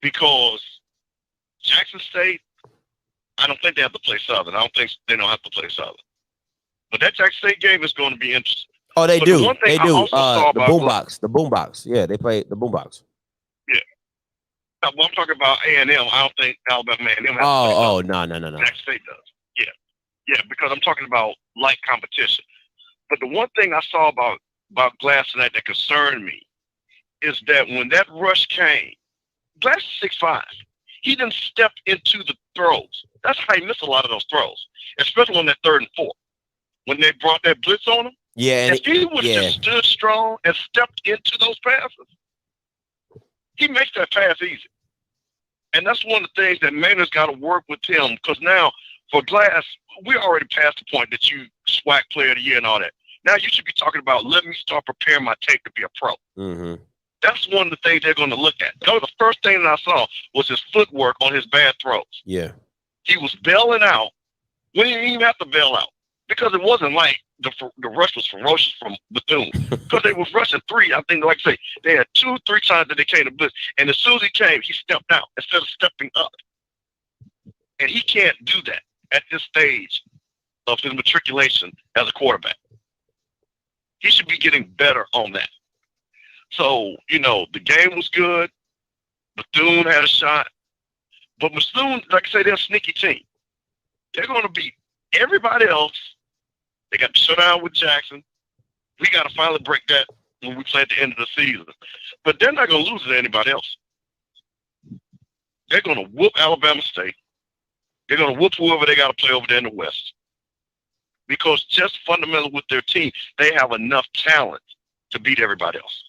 Because Jackson State, I don't think they have to play Southern. I don't think they don't have to play Southern. But that Jackson State game is going to be interesting. Oh, they do. They do. The boombox. The boombox. Yeah, they play the boombox. Yeah. Now, when I'm talking about A&M, I don't think Alabama A&M has to play no. Jackson State does. Yeah, because I'm talking about light competition. But the one thing I saw about Glass tonight that concerned me is that when that rush came, Glass is 6'5". He didn't step into the throws. That's how he missed a lot of those throws, especially on that 3rd and 4th. When they brought that blitz on him, if he would have just stood strong and stepped into those passes, he makes that pass easy. And that's one of the things that Maynard's got to work with him, because now for Glass, we're already past the point that you SWAC player of the year and all that. Now you should be talking about, let me start preparing my tape to be a pro. Mm-hmm. That's one of the things they're going to look at. That was the first thing that I saw was his footwork on his bad throws. Yeah. He was bailing out when he didn't even have to bail out, because it wasn't like the rush was ferocious from Bethune, because they was rushing 3. I think, like I say, they had 2, 3 times that they came to blitz, and as soon as he came, he stepped out instead of stepping up. And he can't do that. at this stage of his matriculation as a quarterback. He should be getting better on that. So, the game was good. Bethune had a shot. But Bethune, like I say, they're a sneaky team. They're going to beat everybody else. They got to shut down with Jackson. We got to finally break that when we play at the end of the season. But they're not going to lose to anybody else. They're going to whoop Alabama State. They're going to whoop whoever they got to play over there in the West. Because just fundamentally with their team, they have enough talent to beat everybody else.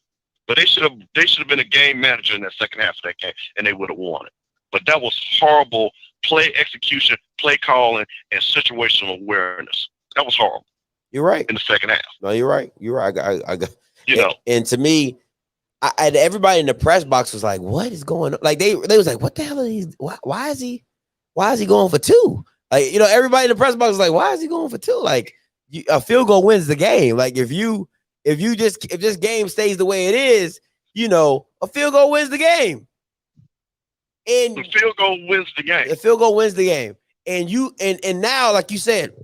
But they should have been a game manager in that second half of that game, and they would have won it. But that was horrible play execution, play calling, and situational awareness. That was horrible. You're right. In the second half. No, you're right. You're right. I got. You and to me, everybody in the press box was like, "What is going on?" Like they was like, "What the hell are these? Why is he going for two?" Like everybody in the press box was like, "Why is he going for two?" Like a field goal wins the game. Like if this game stays the way it is, a field goal wins the game. And the field goal wins the game. The field goal wins the game. And now, like you said,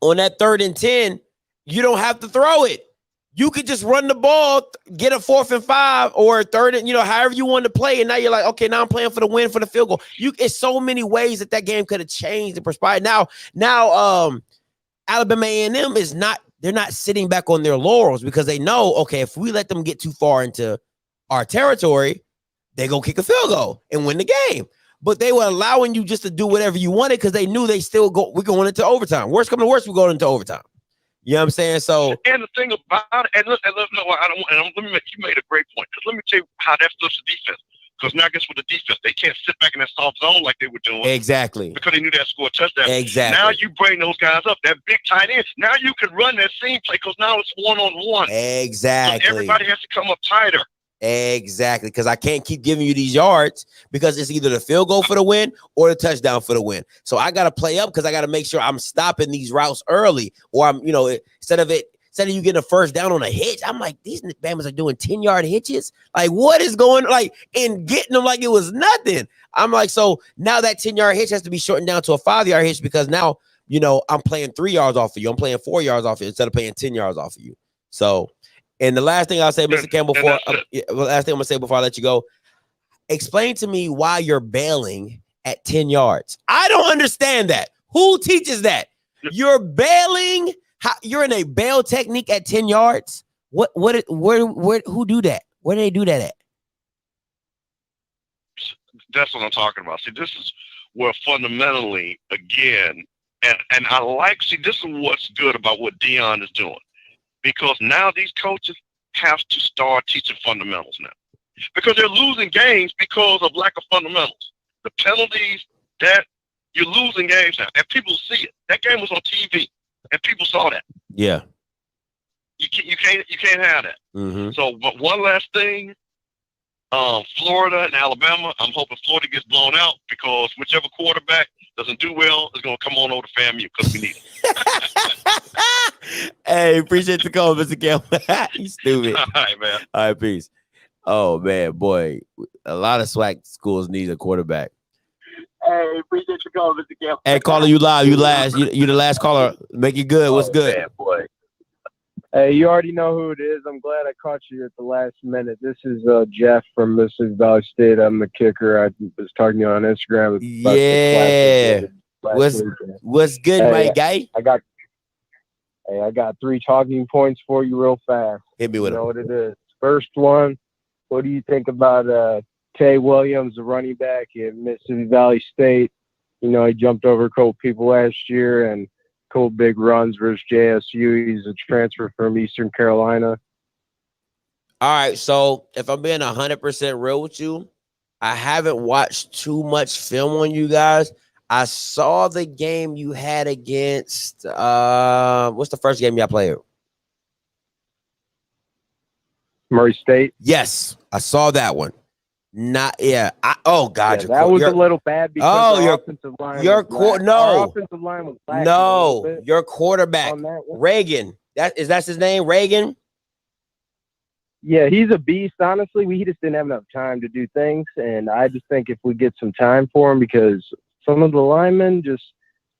on that 3rd and 10, you don't have to throw it. You could just run the ball, get a 4th and 5 or a 3rd and however you want to play. And now you're like, okay, now I'm playing for the win for the field goal. It's so many ways that game could have changed and perspired. Now, Alabama A&M they're not sitting back on their laurels because they know, okay, if we let them get too far into our territory, they go kick a field goal and win the game. But they were allowing you just to do whatever you wanted because they knew we're going into overtime. Worst come to worst, we're going into overtime. You know what I'm saying? So, and the thing about it, and let me make you made a great point. Because let me tell you how that flips the defense. Because now, guess what? The defense, they can't sit back in that soft zone like they were doing. Exactly. Because they knew they'd score a touchdown. Exactly. Now you bring those guys up, that big tight end. Now you can run that seam play because now it's one-on-one. Exactly. So everybody has to come up tighter. Exactly, because I can't keep giving you these yards because it's either the field goal for the win or the touchdown for the win. So I got to play up because I got to make sure I'm stopping these routes early, or I'm, instead of you getting a first down on a hitch, I'm like, these Bamas are doing 10-yard hitches. Like, what is going on? Like, and getting them like it was nothing. I'm like, so now that 10-yard hitch has to be shortened down to a 5-yard hitch because now, I'm playing 3 yards off of you. I'm playing 4 yards off of you instead of playing 10 yards off of you. So. And the last thing I'll say, Mr. Campbell, last thing I'm gonna say before I let you go, explain to me why you're bailing at 10 yards. I don't understand that. Who teaches that? You're bailing. You're in a bail technique at 10 yards. Who do that? Where do they do that at? That's what I'm talking about. See, this is where fundamentally, again, and I like. See, this is what's good about what Dion is doing. Because now these coaches have to start teaching fundamentals now. Because they're losing games because of lack of fundamentals. The penalties, that you're losing games now. And people see it. That game was on TV. And people saw that. Yeah. You can't have that. Mm-hmm. So, but one last thing, Florida and Alabama, I'm hoping Florida gets blown out because whichever quarterback doesn't do well is going to come on over to FAMU because we need it. Hey, appreciate the call, Mr. Campbell. You stupid. All right, man. All right, peace. Oh, man, boy. A lot of SWAC schools need a quarterback. Hey, appreciate your call, Mr. Campbell. Hey, caller, you live. You last. You the last caller. Make it good. What's good? Man, boy. Hey, you already know who it is. I'm glad I caught you at the last minute. This is Jeff from Mississippi Valley State. I'm the kicker. I was talking to you on Instagram. Yeah. What's good, hey, my guy? I got 3 talking points for you real fast. Hit me with you know them. what it is. First one, what do you think about Tay Williams, the running back at Mississippi Valley State? He jumped over a couple people last year and couple big runs versus JSU. He's a transfer from Eastern Carolina. All right, so if I'm being 100% real with you, I haven't watched too much film on you guys. I saw the game you had against what's the first game y'all played? Murray State. Yes, I saw that one. God, that was a little bad because our offensive line. Our offensive line was black. No, your quarterback Reagan. That's his name, Reagan. Yeah, he's a beast. Honestly, we just didn't have enough time to do things, and I just think if we get some time for him, because some of the linemen just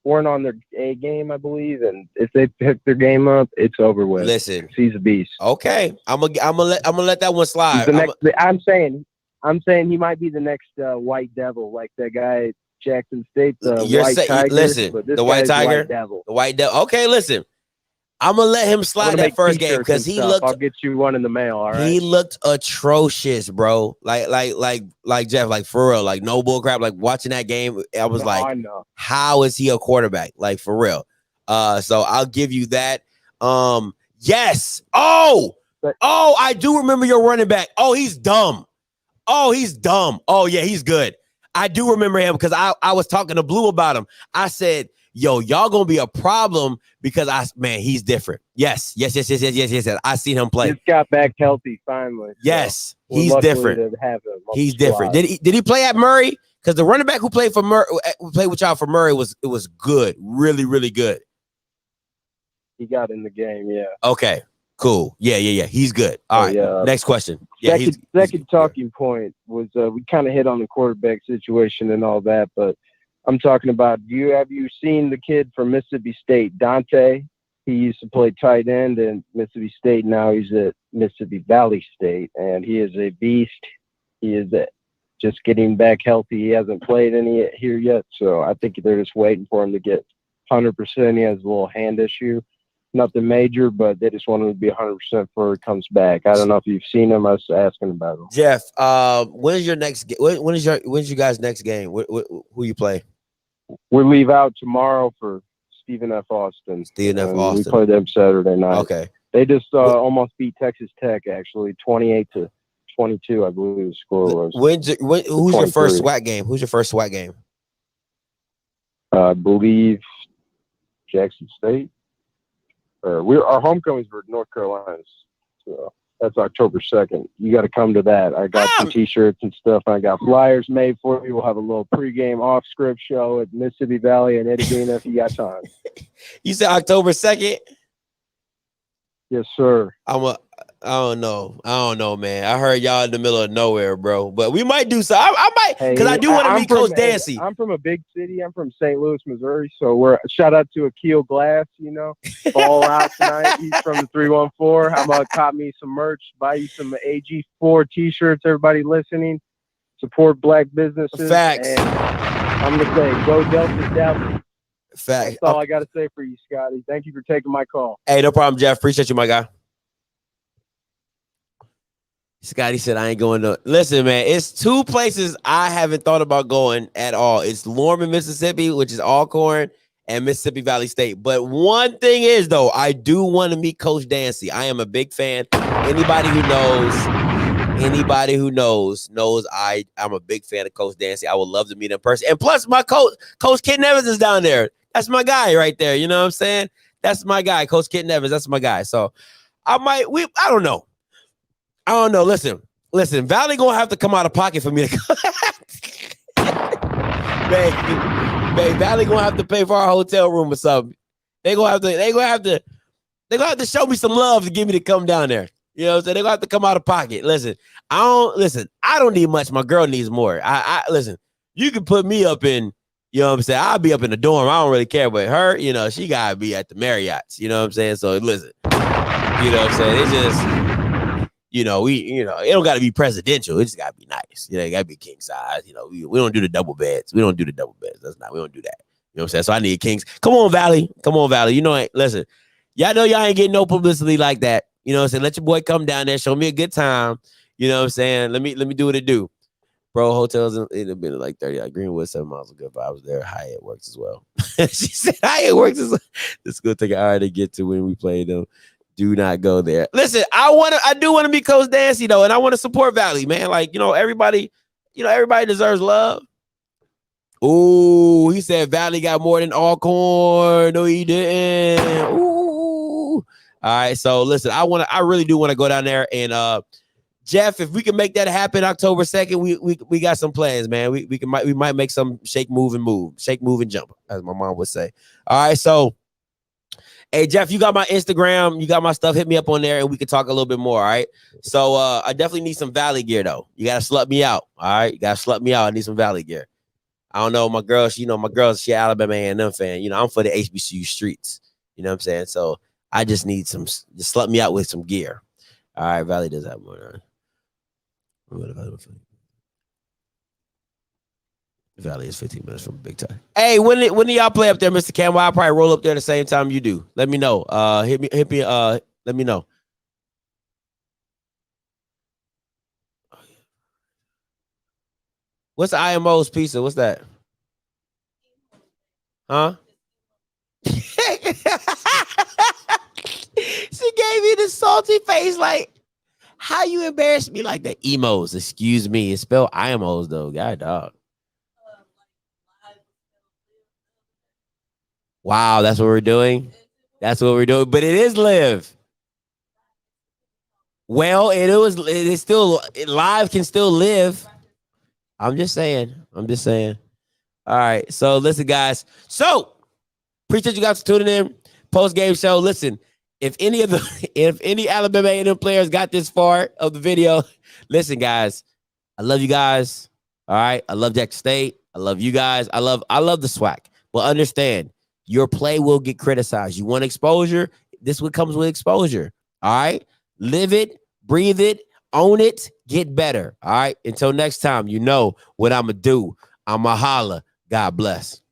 weren't on their A game, I believe, and if they pick their game up, it's over with. Listen, he's a beast. Okay, I'm gonna let that one slide. He's the next. I'm saying he might be the next White Devil, like that guy at Jackson State, the White Tiger. Listen, but this the White guy's Tiger, White Devil. the White Devil. Okay, listen, I'm gonna let him slide that first game because he looked. I'll get you one in the mail. All right. He looked atrocious, bro. Like Jeff, like for real, like no bull crap. Like watching that game, I was I know. how is he a quarterback? Like for real. So I'll give you that. Yes. Oh, I do remember your running back. Oh, he's dumb. Oh, yeah, he's good. I do remember him because I was talking to Blue about him. I said, yo, y'all gonna be a problem because he's different. Yes. I seen him play. He's got back healthy finally. Yes, so he's different. He's different. Did he play at Murray? Because the running back who played for Murray, played with y'all for Murray, was good, really, really good. He got in the game, yeah. Okay, cool. Yeah. He's good. All right. Next question. Yeah. Second talking point was we kind of hit on the quarterback situation and all that, but I'm talking about. Have you seen the kid from Mississippi State, Dante? He used to play tight end in Mississippi State. Now he's at Mississippi Valley State, and he is a beast. He is just getting back healthy. He hasn't played any here yet, so I think they're just waiting for him to get 100%. He has a little hand issue. Nothing major, but they just want him to be 100% before he comes back. I don't know if you've seen him. I was asking about him. Jeff, when's your next game? When's your guys' next game? Who you play? We leave out tomorrow for Stephen F. Austin. We play them Saturday night. Okay. They just almost beat Texas Tech, actually, 28-22, I believe the score was. Who's your first SWAC game? Who's your first SWAC game? I believe Jackson State. Our homecomings were North Carolina, so that's October 2nd. You got to come to that. I got some T-shirts and stuff. I got flyers made for you. We'll have a little pregame off-script show at Mississippi Valley and Eddie Gaina if you got time. You said October 2nd? Yes, sir. I don't know, man. I heard y'all in the middle of nowhere, bro. But we might do so. I might, because I do want to meet Coach Dancy. I'm from a big city. I'm from St. Louis, Missouri. So shout out to Akil Glass, ball out tonight. He's from the 314. I'm going to cop me some merch, buy you some AG4 T-shirts, everybody listening. Support black businesses. Facts. And I'm going to say, go Delta Devils. Facts. That's all I got to say for you, Scotty. Thank you for taking my call. Hey, no problem, Jeff. Appreciate you, my guy. Scotty said, I ain't going to. Listen, man, it's two places I haven't thought about going at all. It's Lorman, Mississippi, which is Alcorn, and Mississippi Valley State. But one thing is, though, I do want to meet Coach Dancy. I am a big fan. Anybody who knows I'm a big fan of Coach Dancy. I would love to meet him in person. And plus, my Coach Kit Evans is down there. That's my guy right there. You know what I'm saying? That's my guy, Coach Kit Evans. That's my guy. So I don't know. Listen, Valley gonna have to come out of pocket for me to come. Babe, Valley gonna have to pay for our hotel room or something. They gonna have to show me some love to get me to come down there. You know what I'm saying? They're gonna have to come out of pocket. Listen, I don't need much. My girl needs more. I listen, you can put me up in, you know what I'm saying? I'll be up in the dorm. I don't really care. But her, she gotta be at the Marriott's. You know what I'm saying? So listen, you know what I'm saying? It's just, it don't got to be presidential. It just got to be nice. It got to be king size. We don't do the double beds. We don't do that. We don't do that. You know what I'm saying? So I need kings. Come on, Valley. Listen, y'all know y'all ain't getting no publicity like that. You know what I'm saying? Let your boy come down there. Show me a good time. You know what I'm saying? Let me do what it do. Bro, hotels in a bit like 30. Greenwood, 7 miles ago. But I was there. Hyatt works as well. She said Hyatt works as well. It's going to take an hour to get to when we play them. Do not go there. Listen, I do want to be Coach Dancy though, and I want to support Valley, man. Like, everybody deserves love. Ooh, he said Valley got more than Alcorn. No, he didn't. Ooh. All right, so listen, I really do want to go down there and Jeff, if we can make that happen October 2nd, we got some plans, man. We might make some shake, move, and jump, as my mom would say. All right, so. Hey, Jeff, you got my Instagram. You got my stuff. Hit me up on there, and we can talk a little bit more, all right? So I definitely need some Valley gear, though. You got to slut me out, all right? You got to slut me out. I need some Valley gear. I don't know. My girl, she Alabama A&M fan. I'm for the HBCU streets. You know what I'm saying? So I just need just slap me out with some gear. All right, Valley does have more. Valley is 15 minutes from Big Time. Hey, when do y'all play up there, Mr. Cam? I'll probably roll up there the same time you do. Let me know. Hit me. Let me know. What's the IMO's pizza? What's that? Huh? She gave me the salty face like, how you embarrass me like that? Emos, excuse me. It's spelled IMOs though. God dog. Wow, that's what we're doing. That's what we're doing. But it is live. Well, it is still live, can still live. I'm just saying. All right. So listen, guys. So appreciate you guys tuning in. Post game show. Listen, if any Alabama A&M players got this far of the video, listen, guys. I love you guys. All right. I love Jackson State. I love you guys. I love the SWAC. But understand, your play will get criticized. You want exposure? This what comes with exposure. All right. Live it, breathe it, own it, get better. All right. Until next time, you know what I'm going to do. I'm going to holla. God bless.